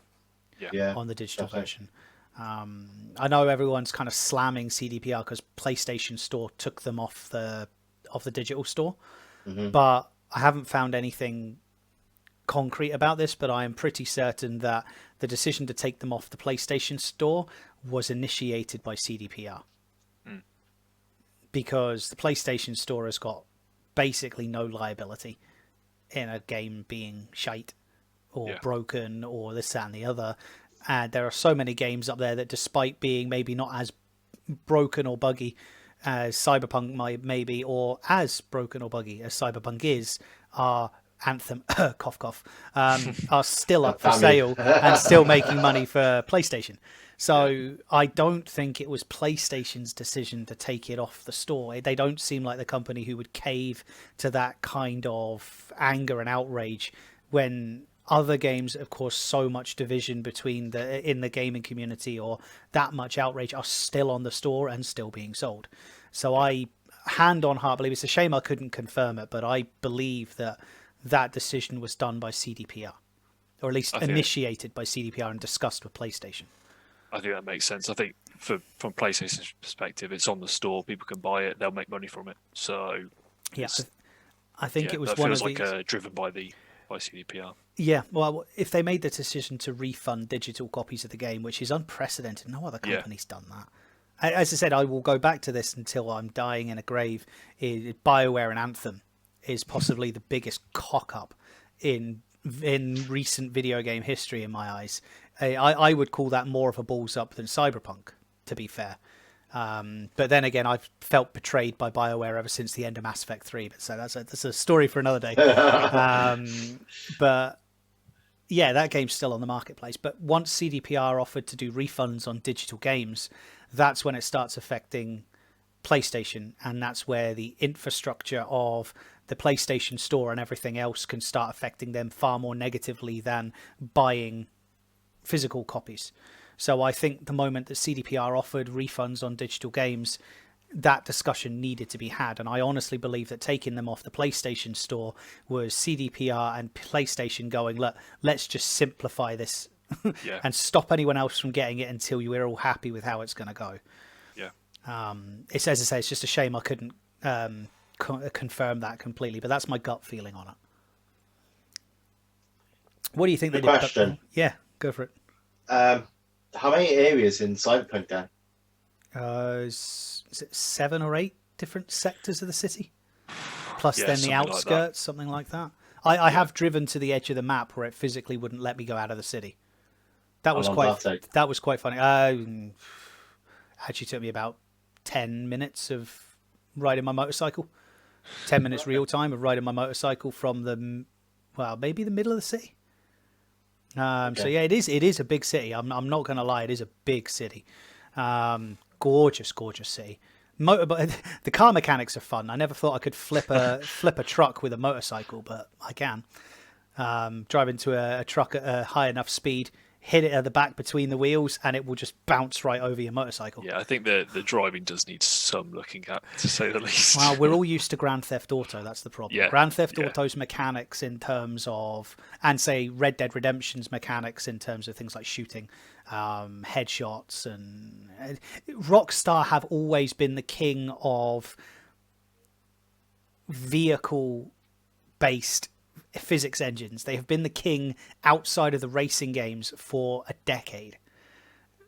on the digital version. I know everyone's kind of slamming CDPR because PlayStation Store took them off the digital store, but I haven't found anything concrete about this, but I am pretty certain that the decision to take them off the PlayStation Store was initiated by CDPR, because the PlayStation Store has got basically no liability in a game being shite or broken or this, that, and the other. And there are so many games up there that, despite being maybe not as broken or buggy as Cyberpunk maybe, or as broken or buggy as Cyberpunk is, are Anthem, cough cough, are still up for sale and still making money for PlayStation. So I don't think it was PlayStation's decision to take it off the store. They don't seem like the company who would cave to that kind of anger and outrage when other games, of course, so much division between in the gaming community, or that much outrage, are still on the store and still being sold. So I, hand on heart, believe, it's a shame I couldn't confirm it, but I believe that decision was done by CDPR, or at least initiated by CDPR and discussed with PlayStation.
I think that makes sense. I think from PlayStation's perspective, it's on the store, people can buy it, they'll make money from it. So
I think it was
that
one
feels
of
like driven by CDPR.
Yeah, well, if they made the decision to refund digital copies of the game, which is unprecedented, no other company's done that. As I said, I will go back to this until I'm dying in a grave. BioWare and Anthem is possibly the biggest cock-up in recent video game history in my eyes. I would call that more of a balls up than Cyberpunk, to be fair. But then again, I've felt betrayed by BioWare ever since the end of Mass Effect 3. But so that's a story for another day. But yeah, that game's still on the marketplace. But once CDPR offered to do refunds on digital games, that's when it starts affecting PlayStation, and that's where the infrastructure of the PlayStation Store and everything else can start affecting them far more negatively than buying physical copies. So I think the moment that CDPR offered refunds on digital games, that discussion needed to be had. And I honestly believe that taking them off the PlayStation Store was CDPR and PlayStation going, look, let's just simplify this and stop anyone else from getting it until we're all happy with how it's going to go. It's, as I say, it's just a shame I couldn't confirm that completely, but that's my gut feeling on it. What do you think they did?
Question.
Yeah, go for it.
How many areas in Cyberpunk then?
Is it 7 or 8 different sectors of the city? Plus then the outskirts, like something like that. I have driven to the edge of the map where it physically wouldn't let me go out of the city. That was quite funny. Actually took me about 10 minutes of riding my motorcycle. 10 minutes real time of riding my motorcycle from maybe the middle of the city. So yeah, it is a big city. I'm not going to lie, it is a big city. Gorgeous city. The car mechanics are fun. I never thought I could flip a truck with a motorcycle, but I can. Drive into a truck at a high enough speed, hit it at the back between the wheels, and it will just bounce right over your motorcycle.
Yeah, I think the driving does need some looking at, to say the least.
Well, we're all used to Grand Theft Auto. That's the problem.
Yeah,
Grand Theft Auto's mechanics in terms of, and say Red Dead Redemption's mechanics in terms of things like shooting, headshots, and Rockstar have always been the king of vehicle-based physics engines. They have been the king outside of the racing games for a decade.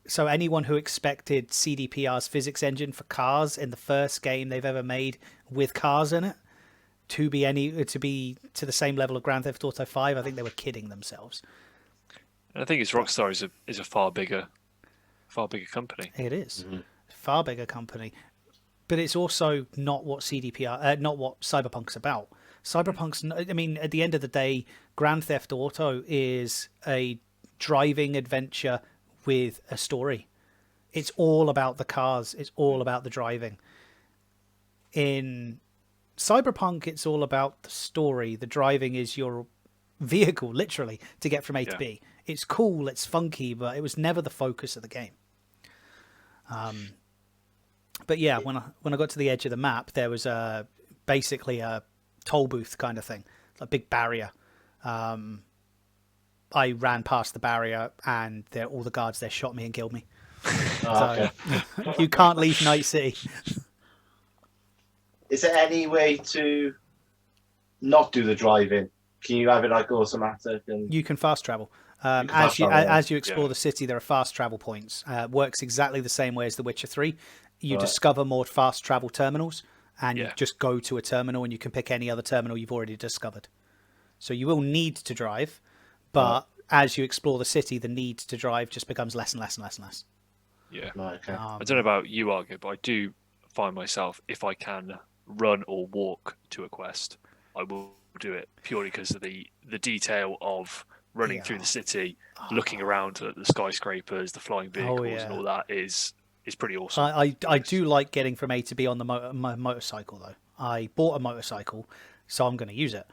So anyone who expected CDPR's physics engine for cars in the first game they've ever made with cars in it to be to the same level of Grand Theft Auto 5. I think they were kidding themselves.
And I think it's Rockstar is a far bigger company.
It is far bigger company, but it's also not what not what Cyberpunk's about. Cyberpunk's, I mean, at the end of the day, Grand Theft Auto is a driving adventure with a story. It's all about the cars. It's all about the driving. In Cyberpunk, it's all about the story. The driving is your vehicle, literally, to get from A to B. It's cool, it's funky, but it was never the focus of the game. But yeah, when I got to the edge of the map, there was basically a toll booth kind of thing, a big barrier. I ran past the barrier, and all the guards there shot me and killed me. So you can't leave Night City.
Is there any way to not do the driving? Can you have it like automatic? And
you can fast travel.
fast travel,
As you explore the city, there are fast travel points. Works exactly the same way as The Witcher 3. You discover more fast travel terminals, and you just go to a terminal, and you can pick any other terminal you've already discovered. So you will need to drive, but as you explore the city, the need to drive just becomes less and less and less and less.
Yeah.
okay.
I don't know about you, Argo, but I do find myself, if I can run or walk to a quest, I will do it purely because of the detail of running through the city, looking around at the skyscrapers, the flying vehicles, and all that is pretty awesome.
I do like getting from A to B on the my motorcycle, though. I bought a motorcycle, so I'm going to use it.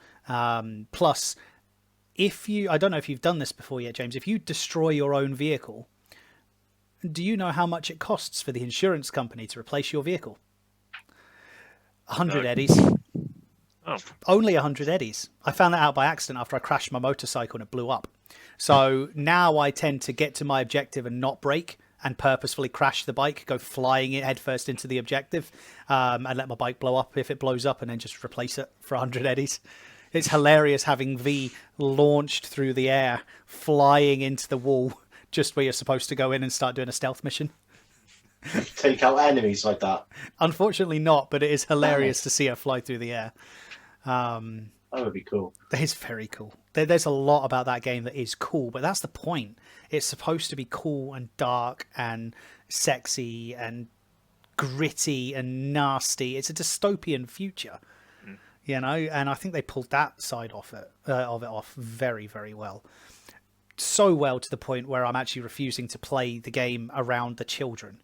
Plus, I don't know if you've done this before yet, James, if you destroy your own vehicle, do you know how much it costs for the insurance company to replace your vehicle? 100 eddies.
Oh.
Only 100 eddies. I found that out by accident after I crashed my motorcycle and it blew up. So now I tend to get to my objective and not brake and purposefully crash the bike, go flying it headfirst into the objective, and let my bike blow up if it blows up, and then just replace it for 100 eddies. It's hilarious having V launched through the air, flying into the wall, just where you're supposed to go in and start doing a stealth mission.
Take out enemies like that?
Unfortunately not, but it is hilarious to see her fly through the air.
That would be cool.
That is very cool. There's a lot about that game that is cool, but that's the point. It's supposed to be cool and dark and sexy and gritty and nasty. It's a dystopian future, you know, and I think they pulled that side of it off very, very well. So well to the point where I'm actually refusing to play the game around the children.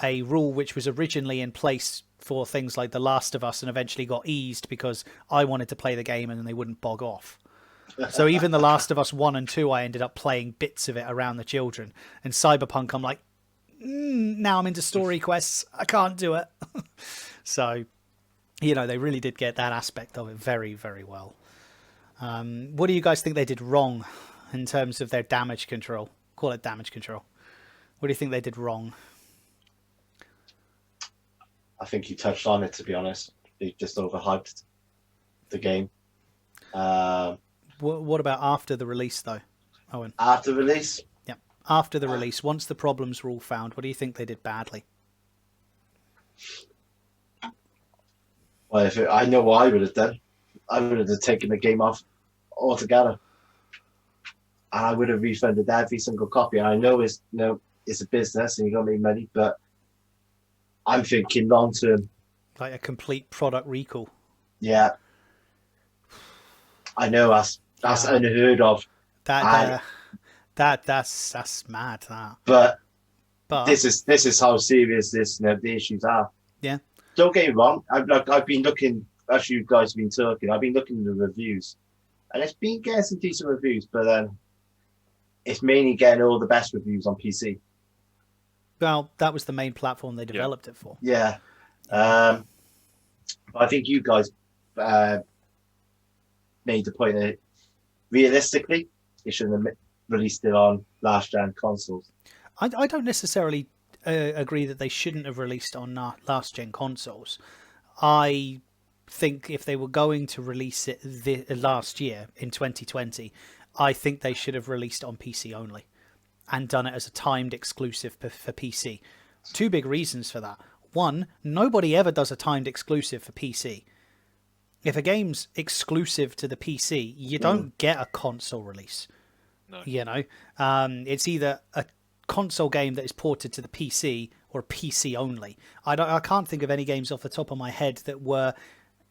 A rule which was originally in place for things like The Last of Us and eventually got eased because I wanted to play the game and then they wouldn't bog off. So even The Last of Us 1 and 2, I ended up playing bits of it around the children. And Cyberpunk, I'm like, now I'm into story quests. I can't do it. So, you know, they really did get that aspect of it very, very well. What do you guys think they did wrong in terms of their damage control? Call it damage control. What do you think they did wrong?
I think you touched on it, to be honest. They just overhyped the game.
What about after the release, though, Owen?
After release?
Yeah, after the release, once the problems were all found, what do you think they did badly?
Well, I know what I would have done. I would have taken the game off altogether. And I would have refunded every single copy. And I know it's a business and you got to make money, but I'm thinking long term.
Like a complete product recall.
Yeah. I know that's unheard of.
That's mad.
But this is how serious the issues are.
Yeah.
Don't get me wrong. I've been looking, as you guys have been talking, I've been looking at the reviews, and it's been getting some decent reviews, but then it's mainly getting all the best reviews on PC.
Well, that was the main platform they developed it for.
Yeah. I think you guys made the point that realistically, they shouldn't have released it on last-gen consoles.
I don't necessarily agree that they shouldn't have released on last-gen consoles. I think if they were going to release it last year in 2020, I think they should have released it on PC only and done it as a timed exclusive for PC. Two big reasons for that. One, nobody ever does a timed exclusive for PC. If a game's exclusive to the PC, you don't get a console release.
No.
You know, it's either a console game that is ported to the PC or PC only. I can't think of any games off the top of my head that were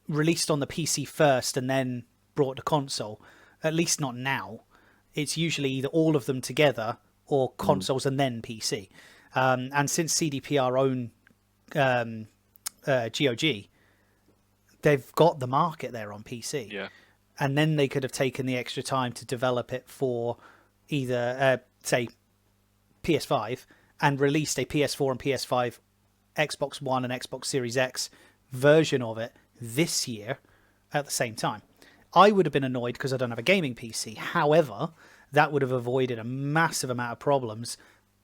released on the PC first and then brought to console. At least not now. It's usually either all of them together or consoles and then PC. And since CDPR own GOG, they've got the market there on PC.
Yeah.
And then they could have taken the extra time to develop it for either, say, PS5 and released a PS4 and PS5, Xbox One and Xbox Series X version of it this year at the same time. I would have been annoyed because I don't have a gaming PC. However, that would have avoided a massive amount of problems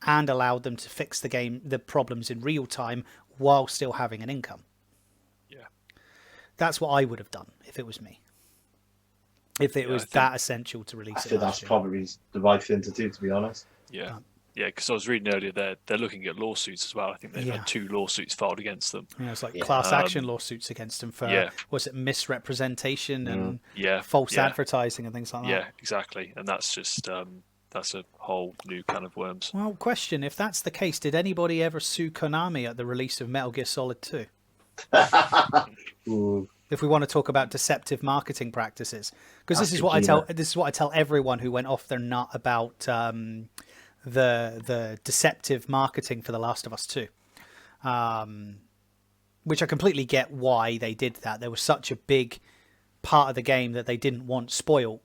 and allowed them to fix the problems in real time while still having an income.
Yeah.
That's what I would have done if it was me. If it was that essential to release
I
it.
think that's probably the right thing to do, to be honest.
Yeah. Yeah, because I was reading earlier they're looking at lawsuits as well. I think they've had 2 lawsuits filed against them.
Yeah, it's like class action lawsuits against them for was it misrepresentation and false advertising and things like that.
Yeah, exactly. And that's just that's a whole new can of worms.
Well, question: if that's the case, did anybody ever sue Konami at the release of Metal Gear Solid 2? If we want to talk about deceptive marketing practices, because this is what I tell everyone who went off their nut about the deceptive marketing for The Last of Us 2, which I completely get why they did that. There was such a big part of the game that they didn't want spoiled,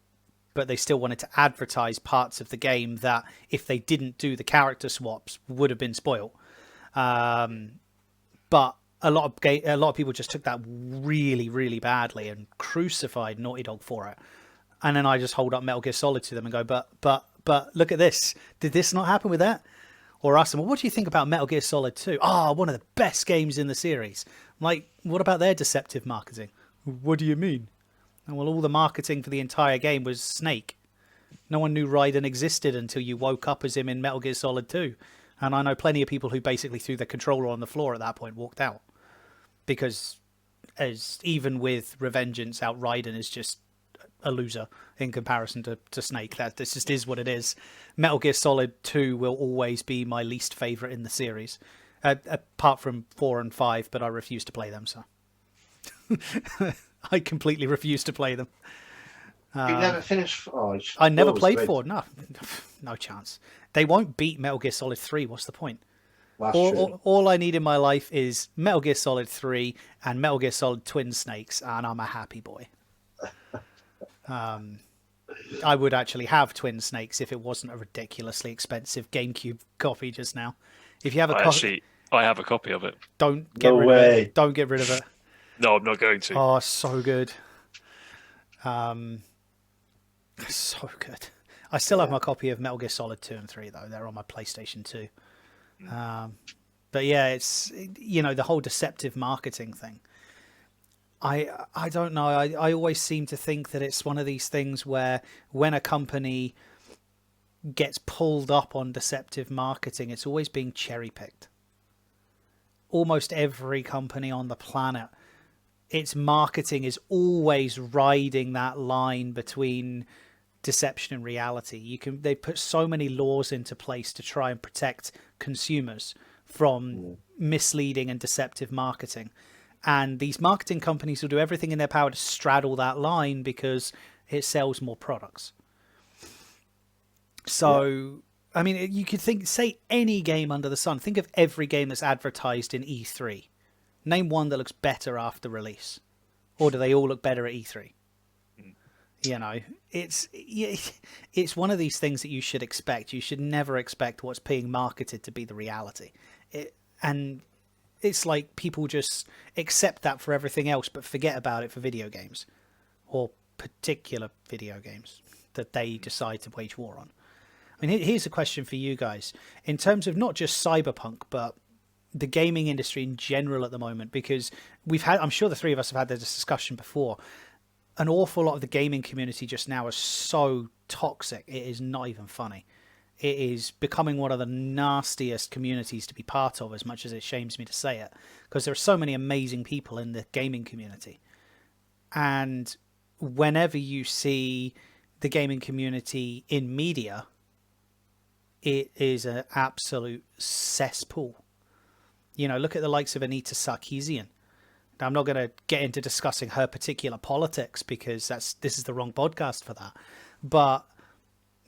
but they still wanted to advertise parts of the game that if they didn't do the character swaps would have been spoiled. But a lot of people just took that really, really badly and crucified Naughty Dog for it. And then I just hold up Metal Gear Solid to them and go, but look at this. Did this not happen with that? Or ask them, well, what do you think about Metal Gear Solid 2? One of the best games in the series. I'm like, what about their deceptive marketing? What do you mean? And well, all the marketing for the entire game was Snake. No one knew Raiden existed until you woke up as him in Metal Gear Solid 2. And I know plenty of people who basically threw their controller on the floor at that point, walked out. Because as even with Revengeance, out Raiden is just a loser in comparison to Snake. This just is what it is. Metal Gear Solid 2 will always be my least favourite in the series. Apart from 4 and 5, but I refuse to play them, so... I completely refuse to play them.
You never finished?
I never played 4. No chance. They won't beat Metal Gear Solid 3. What's the point? All I need in my life is Metal Gear Solid 3 and Metal Gear Solid Twin Snakes, and I'm a happy boy. I would actually have Twin Snakes if it wasn't a ridiculously expensive GameCube copy just now. If you have a copy...
I have a copy of it.
Don't get rid of it. Don't get rid of it.
No, I'm not going to.
Oh, so good. So good. I still have my copy of Metal Gear Solid 2 and 3, though. They're on my PlayStation 2. But yeah, it's, the whole deceptive marketing thing. I don't know. I always seem to think that it's one of these things where when a company gets pulled up on deceptive marketing, it's always being cherry-picked. Almost every company on the planet, its marketing is always riding that line between deception and reality. They put so many laws into place to try and protect consumers from misleading and deceptive marketing. And these marketing companies will do everything in their power to straddle that line because it sells more products. So, I mean, you could say any game under the sun. Think of every game that's advertised in E3. Name one that looks better after release. Or do they all look better at E3? It's one of these things that you should expect. You should never expect what's being marketed to be the reality. And it's like people just accept that for everything else, but forget about it for video games, or particular video games that they decide to wage war on. I mean, here's a question for you guys in terms of not just Cyberpunk, but the gaming industry in general at the moment, because I'm sure the three of us have had this discussion before. An awful lot of the gaming community just now is so toxic. It is not even funny. It is becoming one of the nastiest communities to be part of, as much as it shames me to say it, because there are so many amazing people in the gaming community. And whenever you see the gaming community in media, it is an absolute cesspool. You know, look at the likes of Anita Sarkeesian. Now, I'm not going to get into discussing her particular politics because this is the wrong podcast for that. But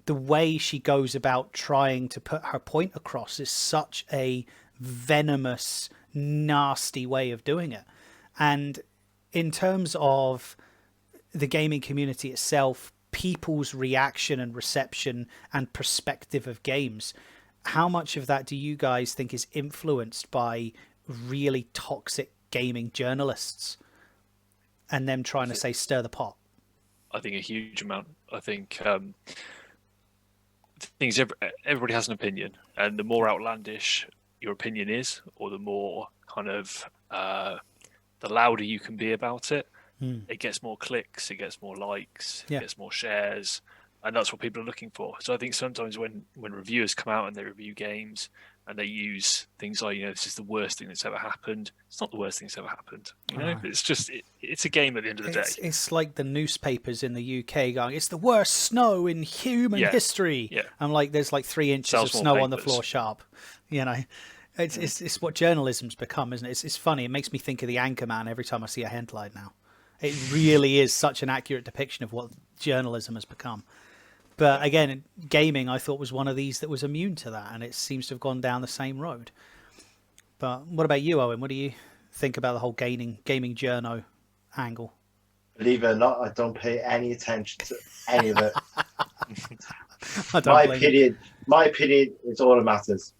the way she goes about trying to put her point across is such a venomous, nasty way of doing it. And in terms of the gaming community itself, people's reaction and reception and perspective of games, how much of that do you guys think is influenced by really toxic gaming journalists and them trying to say stir the pot?
I think a huge amount. I think things everybody has an opinion, and the more outlandish your opinion is, or the more kind of the louder you can be about it, it gets more clicks, it gets more likes, it gets more shares, and that's what people are looking for. So I think sometimes when reviewers come out and they review games and they use things like, this is the worst thing that's ever happened. It's not the worst thing that's ever happened. It's just it's a game at the end of the day.
It's like the newspapers in the UK going, it's the worst snow in human history.
Yeah.
I'm like, there's like 3 inches of snow on the floor sharp. It's what journalism's become, isn't it? It's funny. It makes me think of the Anchorman every time I see a headline now. It really is such an accurate depiction of what journalism has become. But again, gaming, I thought, was one of these that was immune to that, and it seems to have gone down the same road. But what about you, Owen? What do you think about the whole gaming journo angle?
Believe it or not, I don't pay any attention to any of it. My opinion is all that matters,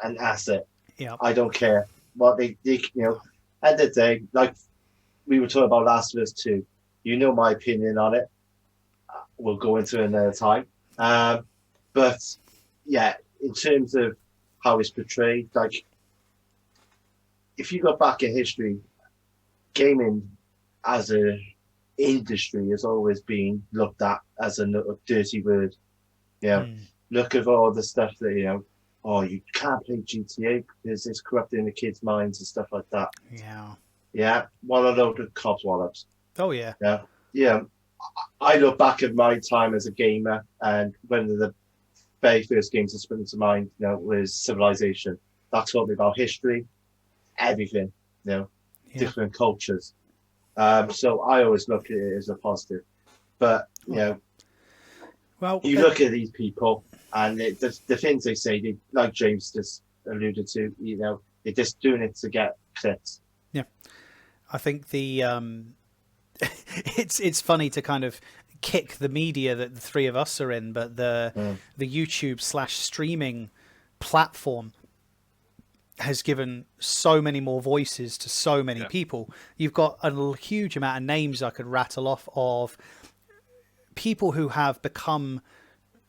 and that's it.
Yeah,
I don't care what they at the day, like we were talking about Last of Us 2. My opinion on it. We'll go into it another time. But yeah, in terms of how it's portrayed, like if you go back in history, gaming as a industry has always been looked at as a dirty word. Look at all the stuff that you can't play GTA because it's corrupting the kids' minds and stuff like that. One of those cobwallets.
Oh yeah.
I look back at my time as a gamer, and one of the very first games that sprung to mind, was Civilization. That taught me about history, everything, different cultures. So I always look at it as a positive. But you look at these people, and the things they say, like James just alluded to, they're just doing it to get clicks.
Yeah, I think the. It's funny to kind of kick the media that the three of us are in, but the YouTube / streaming platform has given so many more voices to so many people. You've got a huge amount of names I could rattle off of people who have become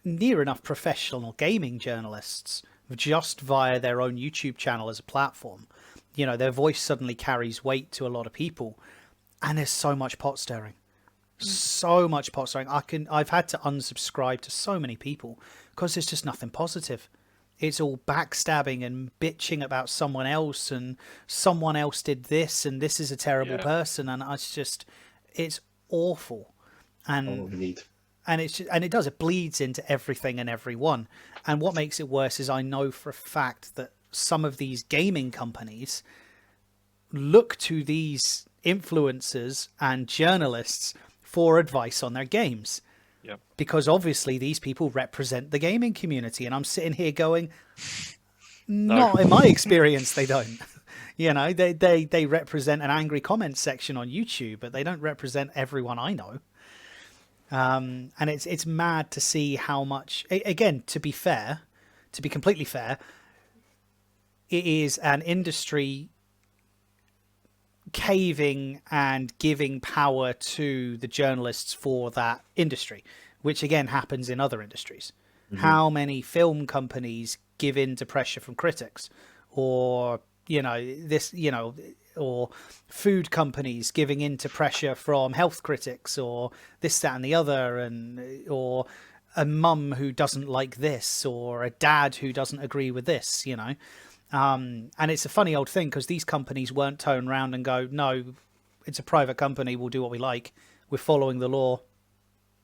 near enough professional gaming journalists just via their own YouTube channel as a platform. Their voice suddenly carries weight to a lot of people. And there's so much pot stirring, so much pot stirring. I've had to unsubscribe to so many people because there's just nothing positive. It's all backstabbing and bitching about someone else, and someone else did this, and this is a terrible person, and it's awful. And it bleeds into everything and everyone. And what makes it worse is I know for a fact that some of these gaming companies look to these influencers and journalists for advice on their games. Because obviously these people represent the gaming community, and I'm sitting here going, not in my experience, they don't. They represent an angry comment section on YouTube, but they don't represent everyone I know. And it's mad to see how much, again, to be completely fair, it is an industry caving and giving power to the journalists for that industry, which again happens in other industries. How many film companies give in to pressure from critics, or or food companies giving in to pressure from health critics, or this, that, and the other, or a mum who doesn't like this, or a dad who doesn't agree with this, And it's a funny old thing because these companies won't turn around and go, no, it's a private company. We'll do what we like. We're following the law.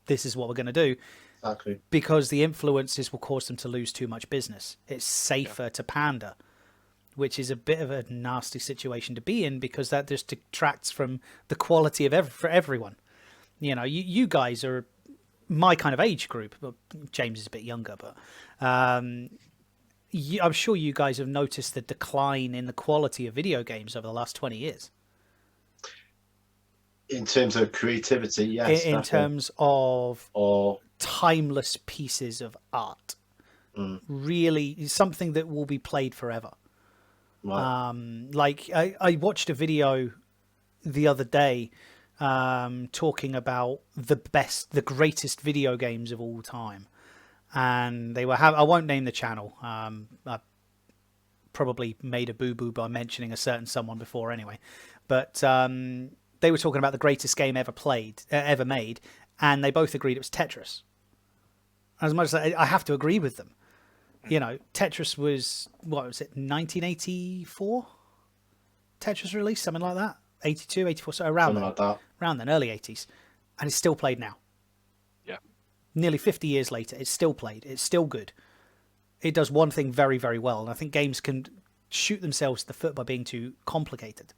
This is what we're going to do.
Exactly.
Because the influences will cause them to lose too much business. It's safer to pander, which is a bit of a nasty situation to be in, because that just detracts from the quality of for everyone. You know, you guys are my kind of age group. Well, James is a bit younger, but I'm sure you guys have noticed the decline in the quality of video games over the last 20 years.
In terms of creativity, yes.
In terms of timeless pieces of art. Really, something that will be played forever.
Right.
Like I watched a video the other day talking about the greatest video games of all time, and they were I won't name the channel. I probably made a boo-boo by mentioning a certain someone before anyway, but they were talking about the greatest game ever made, and they both agreed it was Tetris. As much as I have to agree with them. You know, Tetris was, what was it, 1984? Tetris released, something like that? 82, 84, so around
Something
then.
like that.
Around then, early 80s. And it's still played now.
Yeah.
Nearly 50 years later, it's still played. It's still good. It does one thing very, very well. And I think games can shoot themselves in the foot by being too complicated.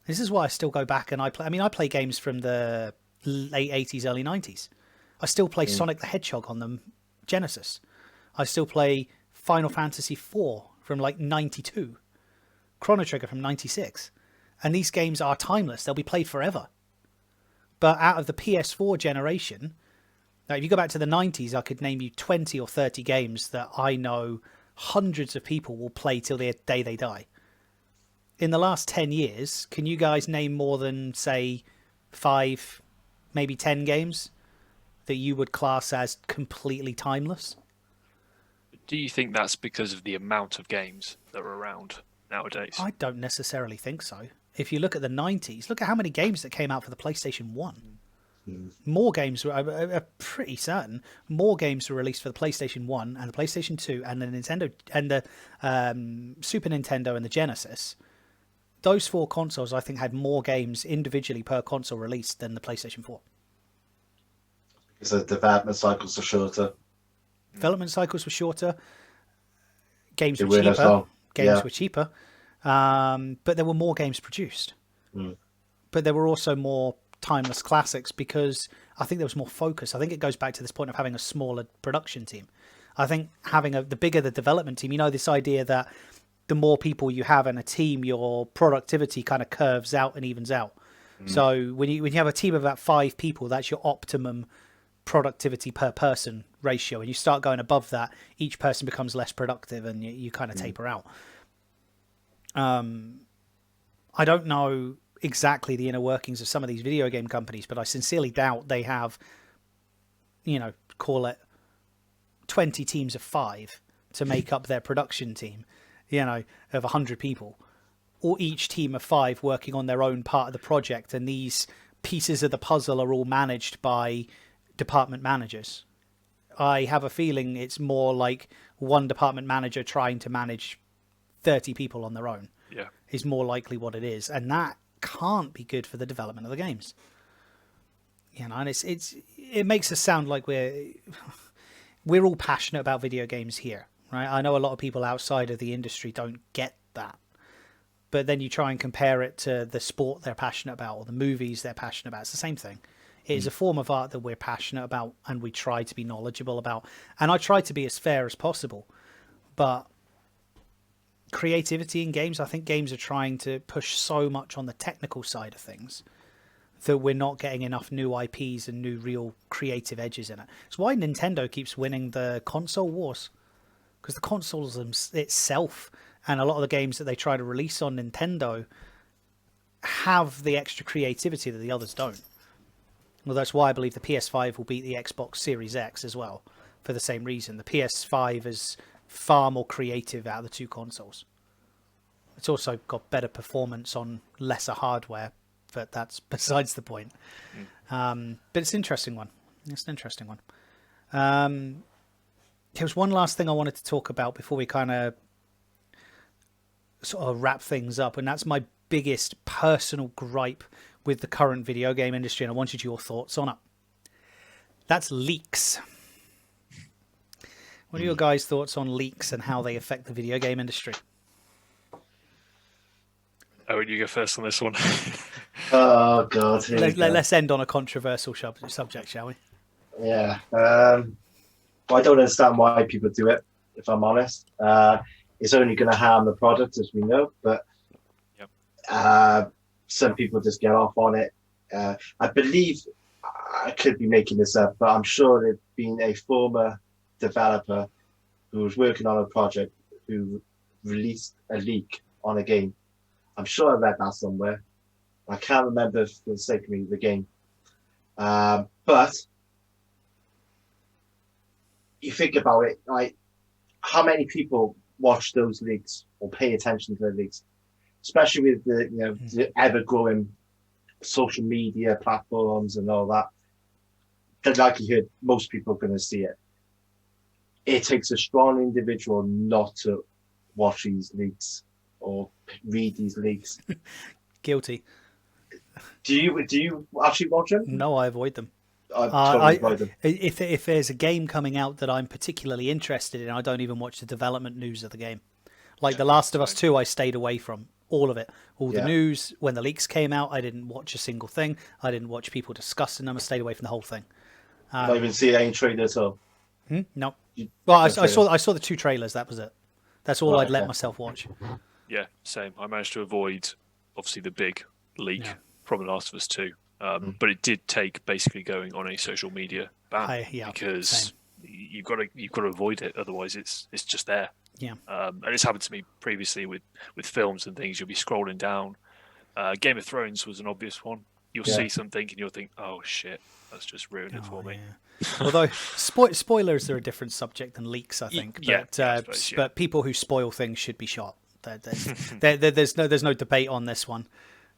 This is why I still go back and I play games from the late 80s, early 90s. I still play Sonic the Hedgehog on the Genesis. I still play Final Fantasy IV from like 92. Chrono Trigger from 96. And these games are timeless. They'll be played forever. But out of the PS4 generation, now if you go back to the 90s, I could name you 20 or 30 games that I know hundreds of people will play till the day they die. In the last 10 years, can you guys name more than, say, 5, maybe 10 games that you would class as completely timeless?
Do you think that's because of the amount of games that are around nowadays?
I don't necessarily think so. If you look at the 90s, look at how many games that came out for the PlayStation 1. More games were, I'm pretty certain, more games were released for the PlayStation 1 and the PlayStation 2 and the Nintendo and the Super Nintendo and the Genesis. Those 4 consoles, I think, had more games individually per console released than the PlayStation 4.
Because the development cycles are shorter.
Development cycles were shorter. Games
They
were
were as
cheaper.
well.
Games were cheaper. But there were more games produced. But there were also more timeless classics because I think there was more focus. I think it goes back to this point of having a smaller production team. I think having the bigger the development team, you know, this idea that the more people you have in a team, your productivity kind of curves out and evens out. So when you have a team of about 5 people, that's your optimum productivity per person ratio. And you start going above that, each person becomes less productive and you kind of taper out. I don't know exactly the inner workings of some of these video game companies, but I sincerely doubt they have, you know, call it 20 teams of 5 to make up their production team, you know, of 100 people, or each team of 5 working on their own part of the project. And these pieces of the puzzle are all managed by department managers. I have a feeling it's more like one department manager trying to manage 30 people on their own.
Yeah.
Is more likely what it is. And that can't be good for the development of the games. You know, and it makes us sound like we're all passionate about video games here, right? I know a lot of people outside of the industry don't get that. But then you try and compare it to the sport they're passionate about or the movies they're passionate about. It's the same thing. It is a form of art that we're passionate about and we try to be knowledgeable about. And I try to be as fair as possible. But creativity in games, I think games are trying to push so much on the technical side of things that we're not getting enough new IPs and new real creative edges in it. It's why Nintendo keeps winning the console wars, because the consoles itself and a lot of the games that they try to release on Nintendo have the extra creativity that the others don't. Well, that's why I believe the PS5 will beat the Xbox Series X as well, for the same reason. The PS5 is far more creative out of the 2 consoles. It's also got better performance on lesser hardware, but that's besides the point. But it's an interesting one. It's an interesting one. There was one last thing I wanted to talk about before we kind of sort of wrap things up, and that's my biggest personal gripe with the current video game industry, and I wanted your thoughts on it. That's leaks. What are your guys' thoughts on leaks and how they affect the video game industry?
Oh, you go first on this one.
Oh God.
Let's end on a controversial subject, shall we?
Yeah. Well, I don't understand why people do it, if I'm honest. It's only going to harm the product, as we know, but some people just get off on it. I believe, I could be making this up, but I'm sure there'd been a former developer who was working on a project who released a leak on a game. I'm sure I read that somewhere. I can't remember for the sake of me the game. But you think about it, like how many people watch those leaks or pay attention to the leaks, especially with the ever-growing social media platforms and all that. The likelihood most people are going to see it. It takes a strong individual not to watch these leaks or read these leaks.
Guilty.
Do you actually watch them?
No, I avoid them.
I avoid them.
If there's a game coming out that I'm particularly interested in, I don't even watch the development news of the game. Like The Last of Us 2, I stayed away from all of it. All the news. When the leaks came out, I didn't watch a single thing. I didn't watch people discussing them. I stayed away from the whole thing.
Not even see any trailer at all.
No. Well, I saw the 2 trailers. That was it. That's all I'd let myself watch.
Yeah, same. I managed to avoid, obviously, the big leak from The Last of Us 2. But it did take basically going on a social media ban because you've got to avoid it. Otherwise, it's just there.
Yeah.
And it's happened to me previously with films and things. You'll be scrolling down. Game of Thrones was an obvious one. You'll see something and you'll think, oh shit, that's just ruined it for me.
Although spoilers are a different subject than leaks, I think. But people who spoil things should be shot. There's no debate on this one.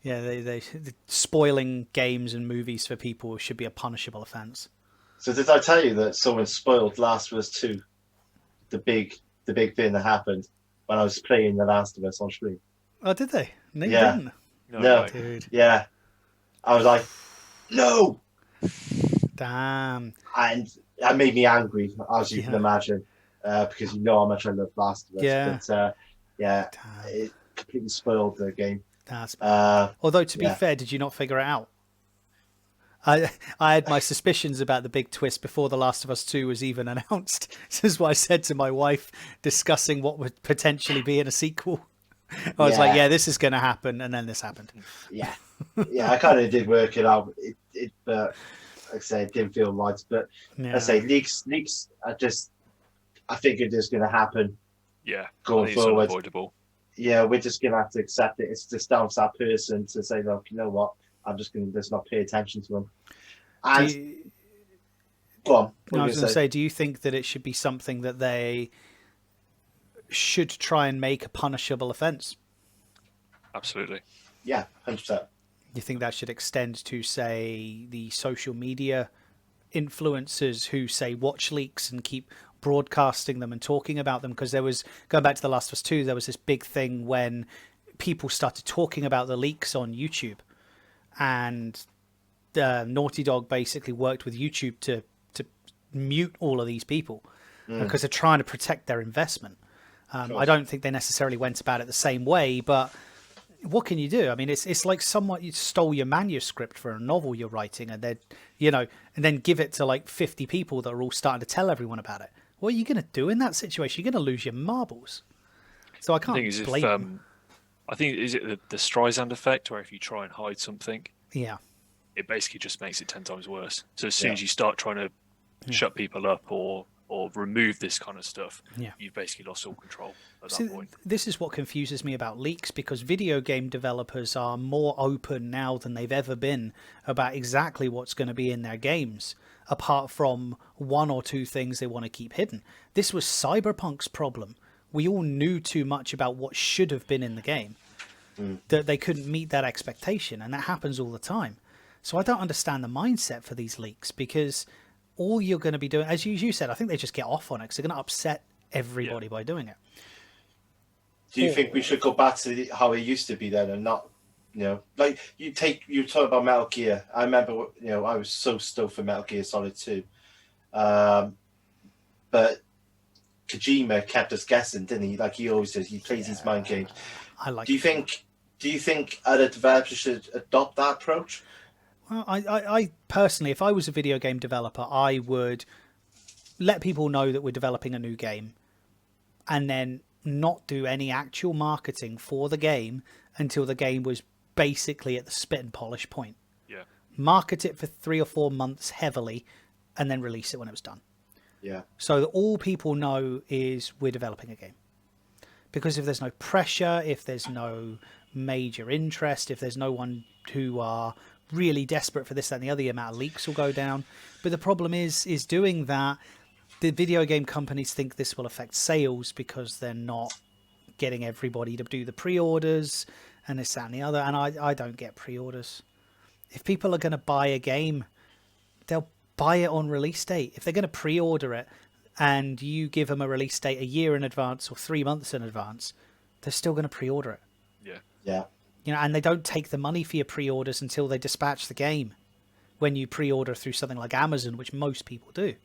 Yeah, they spoiling games and movies for people should be a punishable offence.
So did I tell you that someone spoiled Last of Us 2? The big thing that happened when I was playing The Last of Us on stream.
Oh, did they? No, you didn't.
No.
Dude.
Yeah. I was like, no.
Damn.
And that made me angry, as you can imagine, because you know how much I love Last of Us.
Yeah.
But it completely spoiled the game.
That's bad. Although, to be fair, did you not figure it out? I had my suspicions about the big twist before The Last of Us 2 was even announced. This is what I said to my wife discussing what would potentially be in a sequel. I was like, this is going to happen, and then this happened.
Yeah. I kind of did work it out. But like I say, it didn't feel right. But I say leaks I think it is going to happen.
Yeah.
Going forward.
It's unavoidable.
Yeah, we're just going to have to accept it. It's just down to that person to say, look, you know what? I'm just going to just not pay attention to them. And go on.
I was going to say, do you think that it should be something that they should try and make a punishable offence?
Absolutely.
Yeah, 100%.
You think that should extend to, say, the social media influencers who, say, watch leaks and keep broadcasting them and talking about them? Because there was, going back to The Last of Us 2, there was this big thing when people started talking about the leaks on YouTube. And Naughty Dog basically worked with YouTube to mute all of these people because they're trying to protect their investment. I don't think they necessarily went about it the same way, but what can you do? I mean, it's like someone you stole your manuscript for a novel you're writing, and then and then give it to like 50 people that are all starting to tell everyone about it. What are you going to do in that situation? You're going to lose your marbles. So I can't blame them.
I think, is it the Streisand effect, where if you try and hide something, it basically just makes it 10 times worse. So as soon as you start trying to shut people up or remove this kind of stuff, you've basically lost all control at that point.
This is what confuses me about leaks, because video game developers are more open now than they've ever been about exactly what's going to be in their games, apart from 1 or 2 things they want to keep hidden. This was Cyberpunk's problem. We all knew too much about what should have been in the game, that they couldn't meet that expectation, and that happens all the time. So I don't understand the mindset for these leaks, because all you're going to be doing, as you said, I think they just get off on it because they're going to upset everybody by doing it.
Do you think we should go back to how it used to be then, and not You know, like you talk about Metal Gear. I remember, I was so stoked for Metal Gear Solid 2. But Kojima kept us guessing, didn't he? Like he always does. He plays these mind games.
I like.
Do you think other developers should adopt that approach?
Well, I personally, if I was a video game developer, I would let people know that we're developing a new game, and then not do any actual marketing for the game until the game was basically at the spit and polish point.
Yeah.
Market it for 3 or 4 months heavily, and then release it when it was done.
Yeah.
So that all people know is we're developing a game. Because if there's no pressure, if there's no major interest, if there's no one who are really desperate for this, that, and the other, the amount of leaks will go down. But the problem is doing that, the video game companies think this will affect sales because they're not getting everybody to do the pre-orders and this, that, and the other. And I don't get pre-orders. If people are going to buy a game, they'll buy it on release date. If they're going to pre-order it and you give them a release date a year in advance or 3 months in advance, they're still going to pre-order it.
Yeah.
Yeah.
And they don't take the money for your pre-orders until they dispatch the game when you pre-order through something like Amazon, which most people do.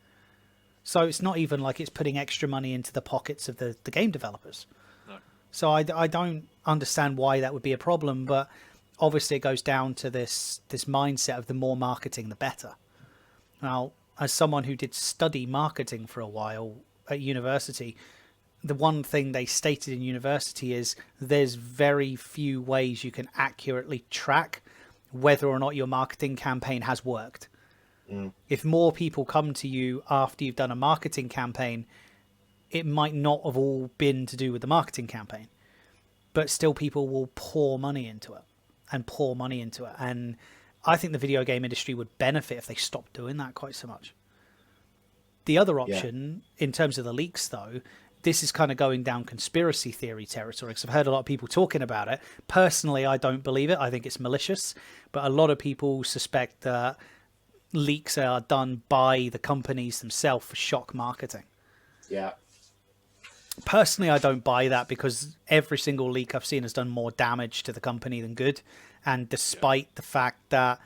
So it's not even like it's putting extra money into the pockets of the game developers.
No.
So I don't understand why that would be a problem, but obviously it goes down to this mindset of the more marketing, the better. Now, as someone who did study marketing for a while at university, the one thing they stated in university is there's very few ways you can accurately track whether or not your marketing campaign has worked. If more people come to you after you've done a marketing campaign, it might not have all been to do with the marketing campaign, but still people will pour money into it. And I think the video game industry would benefit if they stopped doing that quite so much. The other option, in terms of the leaks, though, this is kind of going down conspiracy theory territory, because I've heard a lot of people talking about it. Personally, I don't believe it. I think it's malicious. But a lot of people suspect that leaks are done by the companies themselves for shock marketing.
Yeah.
Personally, I don't buy that, because every single leak I've seen has done more damage to the company than good. And despite the fact that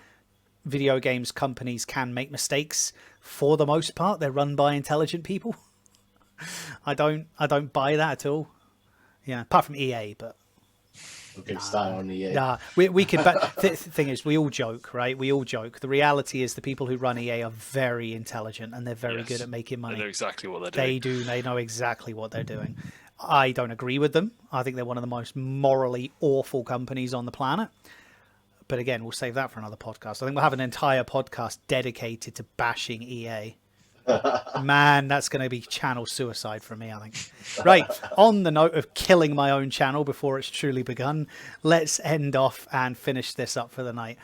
video games companies can make mistakes, for the most part, they're run by intelligent people. I don't buy that at all. Yeah, apart from EA, but
Okay, start on EA.
nah, we could. The thing is, we all joke, right? We all joke. The reality is, the people who run EA are very intelligent and they're very good at making money.
They know exactly what they're doing.
They do. They know exactly what they're doing. I don't agree with them. I think they're one of the most morally awful companies on the planet. But again, we'll save that for another podcast. I think we'll have an entire podcast dedicated to bashing EA. Man, that's going to be channel suicide for me, I think. Right, on the note of killing my own channel before it's truly begun, let's end off and finish this up for the night.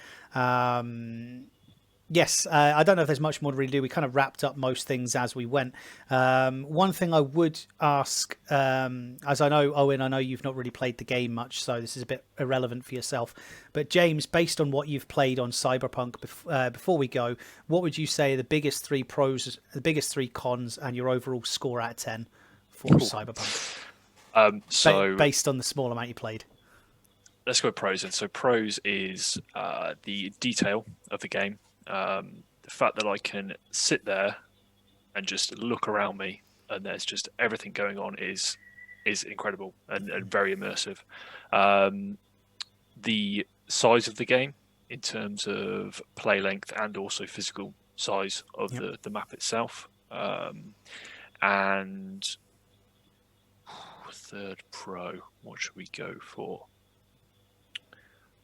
Yes, I don't know if there's much more to really do. We kind of wrapped up most things as we went. One thing I would ask, as I know, Owen, I know you've not really played the game much, so this is a bit irrelevant for yourself. But James, based on what you've played on Cyberpunk, before we go, what would you say are the biggest 3 pros, the biggest 3 cons, and your overall score out of 10 for Cyberpunk? Based on the small amount you played.
Let's go with pros. And so pros is the detail of the game. The fact that I can sit there and just look around me and there's just everything going on is incredible and very immersive. The size of the game in terms of play length and also physical size of the map itself. And third pro, what should we go for?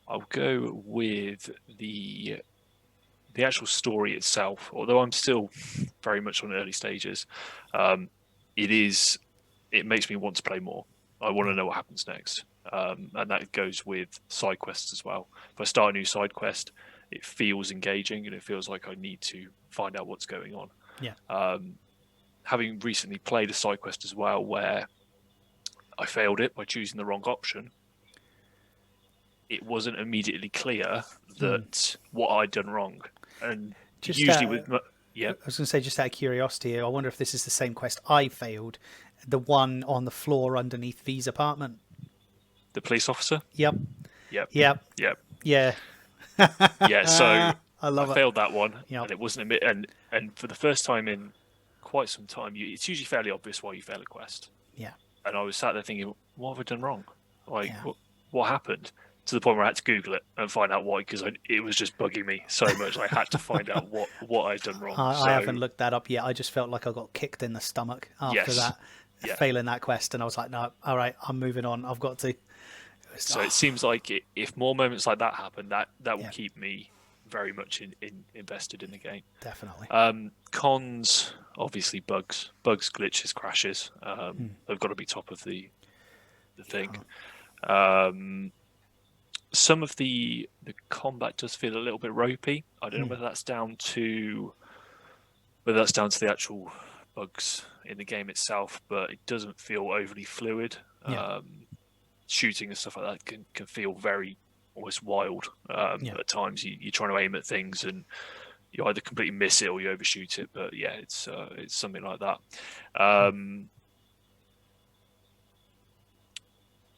I'll go with the actual story itself, although I'm still very much on early stages. It makes me want to play more. I want to know what happens next. And that goes with side quests as well. If I start a new side quest, it feels engaging and it feels like I need to find out what's going on.
Yeah.
Having recently played a side quest as well where I failed it by choosing the wrong option, it wasn't immediately clear that what I'd done wrong. And
Just
usually
I was going to say, just out of curiosity, I wonder if this is the same quest I failed, the one on the floor underneath V's apartment.
the police officer.
Yep.
Yep.
Yep.
Yep.
Yeah.
Yeah. So
I love
I
it.
failed that one,
Yep.
and it wasn't a bit. And for the first time in quite some time, it's usually fairly obvious why you fail a quest.
Yeah.
And I was sat there thinking, what have I done wrong? Like,
Yeah.
what happened? To the point where I had to Google it and find out why, because it was just bugging me so much. I had to find out what I'd done wrong.
I haven't looked that up yet. I just felt like I got kicked in the stomach after
Yes.
that,
Yeah.
failing that quest, and I was like, no, all right, I'm moving on. I've got to.
So it seems like if more moments like that happen, that will
Yeah.
keep me very much invested in the game.
Definitely.
Cons, obviously bugs, glitches, crashes. They've got to be top of the thing. Some of the combat does feel a little bit ropey. I don't know whether that's down to the actual bugs in the game itself, but it doesn't feel overly fluid.
Yeah.
Shooting and stuff like that can feel very almost wild at times. You're trying to aim at things and you either completely miss it or you overshoot it. But yeah, it's something like that.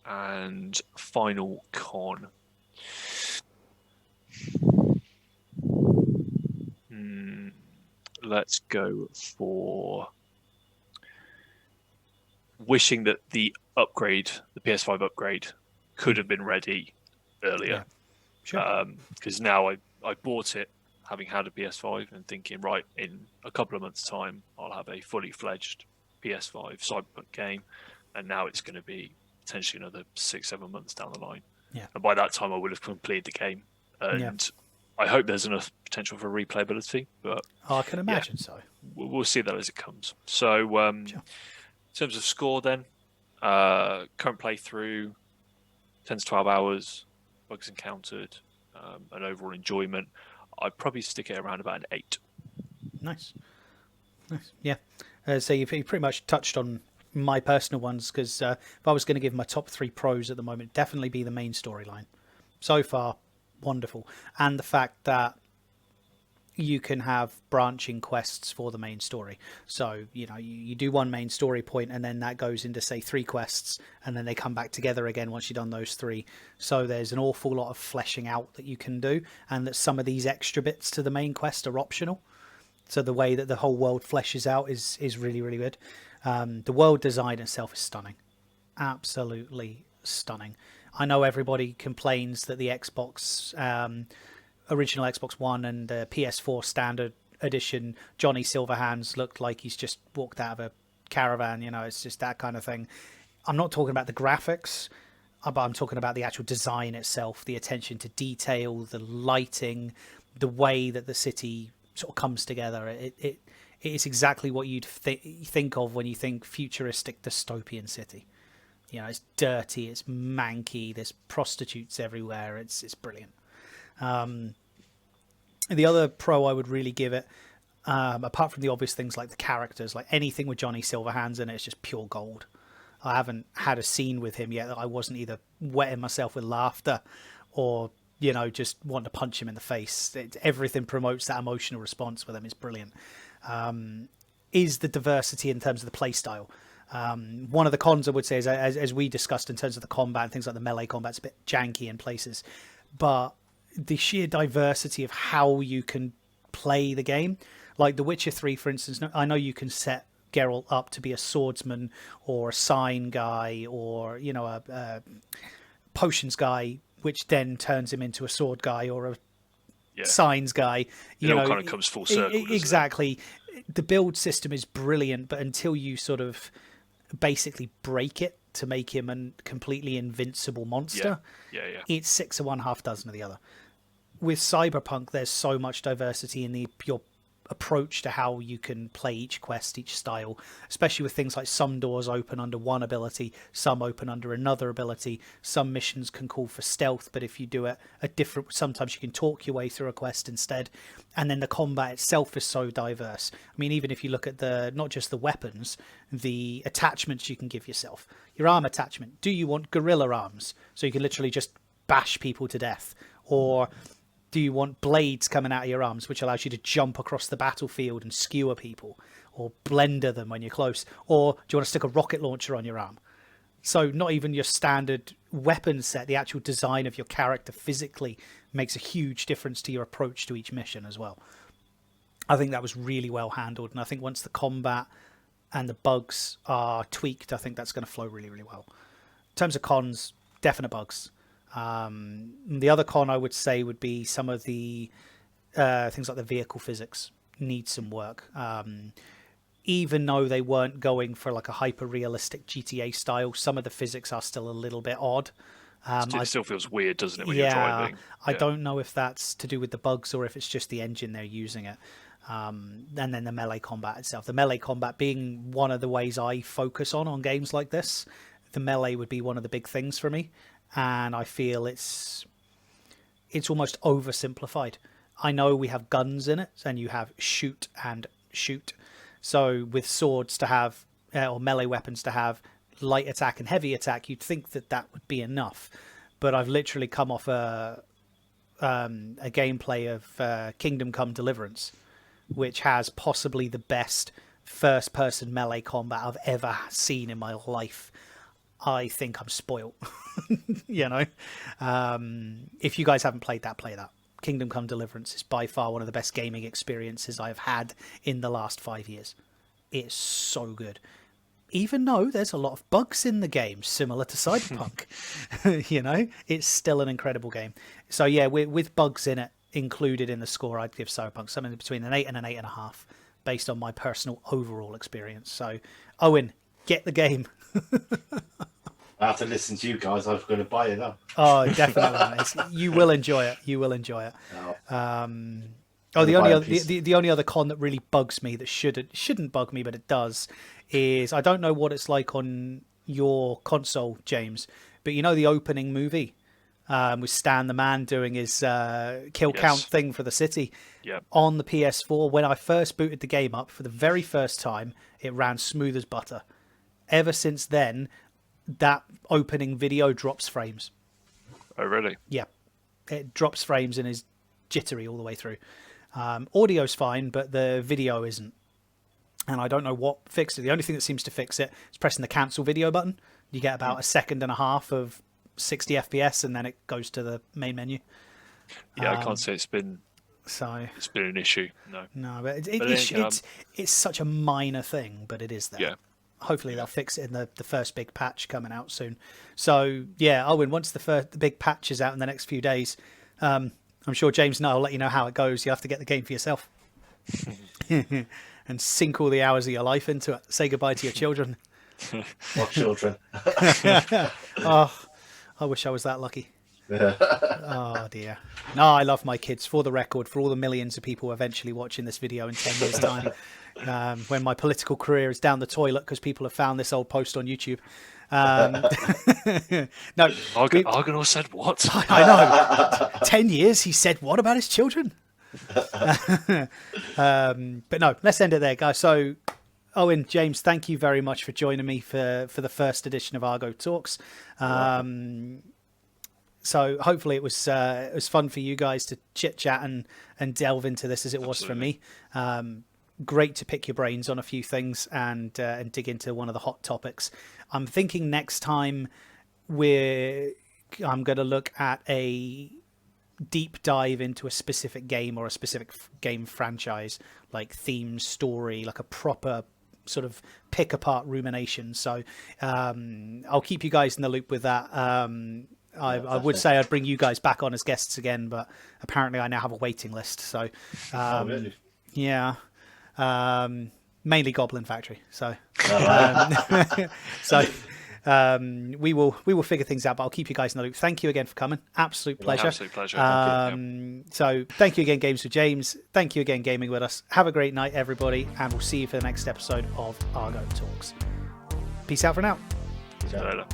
And final con. Let's go for wishing that the PS5 upgrade, could have been ready earlier.
Sure.
Because now I bought it having had a PS5 and thinking, right, in a couple of months' time, I'll have a fully fledged PS5 Cyberpunk game, and now it's going to be potentially another 6-7 months down the line.
Yeah.
And by that time, I would have completed the game, and I hope there's enough potential for replayability. But
I can imagine so.
we'll see that as it comes. So, in terms of score, then, current playthrough, 10 to 12 hours, bugs encountered, and overall enjoyment, I'd probably stick it around about an 8.
Nice. Yeah. So you've pretty much touched on my personal ones, because if I was going to give my top 3 pros at the moment, definitely be the main storyline. So far, wonderful. And the fact that you can have branching quests for the main story. So, you do one main story point and then that goes into, say, 3 quests, and then they come back together again once you've done those 3. So there's an awful lot of fleshing out that you can do, and that some of these extra bits to the main quest are optional. So the way that the whole world fleshes out is really, really good. The world design itself is stunning. Absolutely stunning. I know everybody complains that the Xbox, original Xbox One and the PS4 standard edition Johnny Silverhands looked like he's just walked out of a caravan. It's just that kind of thing. I'm not talking about the graphics, but I'm talking about the actual design itself, the attention to detail, the lighting, the way that the city sort of comes together. It is exactly what you'd think of when you think futuristic dystopian city. It's dirty, it's manky, there's prostitutes everywhere. It's brilliant. The other pro I would really give it, apart from the obvious things like the characters, like anything with Johnny Silverhands in it, it's just pure gold. I haven't had a scene with him yet that I wasn't either wetting myself with laughter or just wanting to punch him in the face. Everything promotes that emotional response with him. It's brilliant. Is the diversity in terms of the play style. One of the cons I would say is, as we discussed in terms of the combat and things like the melee combat's a bit janky in places, but the sheer diversity of how you can play the game, like The Witcher 3, for instance. I know you can set Geralt up to be a swordsman or a sign guy or a potions guy, which then turns him into a sword guy or a signs guy.
It all kind of comes full circle.
Exactly. The build system is brilliant, but until you sort of basically break it to make him a completely invincible monster, it's 6 of one, half dozen of the other. With Cyberpunk, there's so much diversity in your approach to how you can play each quest, each style, especially with things like some doors open under one ability, some open under another ability. Some missions can call for stealth, but if you do it sometimes you can talk your way through a quest instead. And then the combat itself is so diverse. I mean, even if you look at not just the weapons, the attachments you can give yourself. Your arm attachment. Do you want gorilla arms? So you can literally just bash people to death. Or do you want blades coming out of your arms, which allows you to jump across the battlefield and skewer people, or blender them when you're close? Or do you want to stick a rocket launcher on your arm? So not even your standard weapon set, the actual design of your character physically makes a huge difference to your approach to each mission as well. I think that was really well handled, and I think once the combat and the bugs are tweaked, I think that's going to flow really, really well. In terms of cons, definite bugs. The other con I would say would be some of the things like the vehicle physics need some work. Even though they weren't going for like a hyper realistic GTA style, some of the physics are still a little bit odd.
It still feels weird, doesn't it, when you're driving?
I don't know if that's to do with the bugs or if it's just the engine they're using it. And then the melee combat itself. The melee combat being one of the ways I focus on games like this. The melee would be one of the big things for me. And I feel it's almost oversimplified. I know we have guns in it, and you have shoot and shoot. So with swords to have, or melee weapons to have light attack and heavy attack, you'd think that that would be enough. But I've literally come off a gameplay of Kingdom Come Deliverance, which has possibly the best first-person melee combat I've ever seen in my life. I think I'm spoiled. You know, if you guys haven't played that, play that. Kingdom Come Deliverance is by far one of the best gaming experiences I've had in the last 5 years. It's so good. Even though there's a lot of bugs in the game, similar to Cyberpunk, you know, it's still an incredible game. So yeah, with bugs in it included in the score, I'd give Cyberpunk something between an 8 and an 8.5, based on my personal overall experience. So, Owen, get the game.
After listening to you guys, I'm going to buy it now.
Oh, definitely. You will enjoy it. You will enjoy it.
Oh.
The only other con that really bugs me, that shouldn't bug me, but it does, is I don't know what it's like on your console, James, but you know the opening movie with Stan the Man doing his kill count thing for the city.
Yep.
On the PS4, when I first booted the game up for the very first time, it ran smooth as butter. Ever since then, that opening video drops frames.
Oh, really?
Yeah, it drops frames and is jittery all the way through. Audio's fine, but the video isn't. And I don't know what fixed it. The only thing that seems to fix it is pressing the cancel video button. You get about a second and a half of 60 FPS, and then it goes to the main menu.
Yeah, I can't say it's been an issue.
No, but it's such a minor thing, but it is there.
Yeah.
Hopefully they'll fix it in the first big patch coming out soon. So yeah, Owen, once the big patch is out in the next few days, I'm sure James and I will let you know how it goes. You have to get the game for yourself and sink all the hours of your life into it. Say goodbye to your children.
What children?
Oh, I wish I was that lucky. Oh dear. No, I love my kids. For the record, for all the millions of people eventually watching this video in 10 years time, when my political career is down the toilet because people have found this old post on YouTube. No,
Argonaut said what?
I know. 10 years he said what about his children? But no, let's end it there, guys. So Owen, James, thank you very much for joining me for the first edition of ArgoTalks. So hopefully it was fun for you guys to chit chat and delve into this as it was for me. Great to pick your brains on a few things and dig into one of the hot topics. I'm thinking next time I'm going to look at a deep dive into a specific game or a specific game franchise, like theme, story, like a proper sort of pick apart rumination. So I'll keep you guys in the loop with that. I would say I'd bring you guys back on as guests again, but apparently I now have a waiting list. So
Really?
Yeah. Mainly Goblin Factory. So we will figure things out, but I'll keep you guys in the loop. Thank you again for coming. Absolute pleasure.
Absolute pleasure.
So thank you again, Games with James. Thank you again, Gaming with Us. Have a great night, everybody, and we'll see you for the next episode of Argo Talks. Peace out for now.
See you later.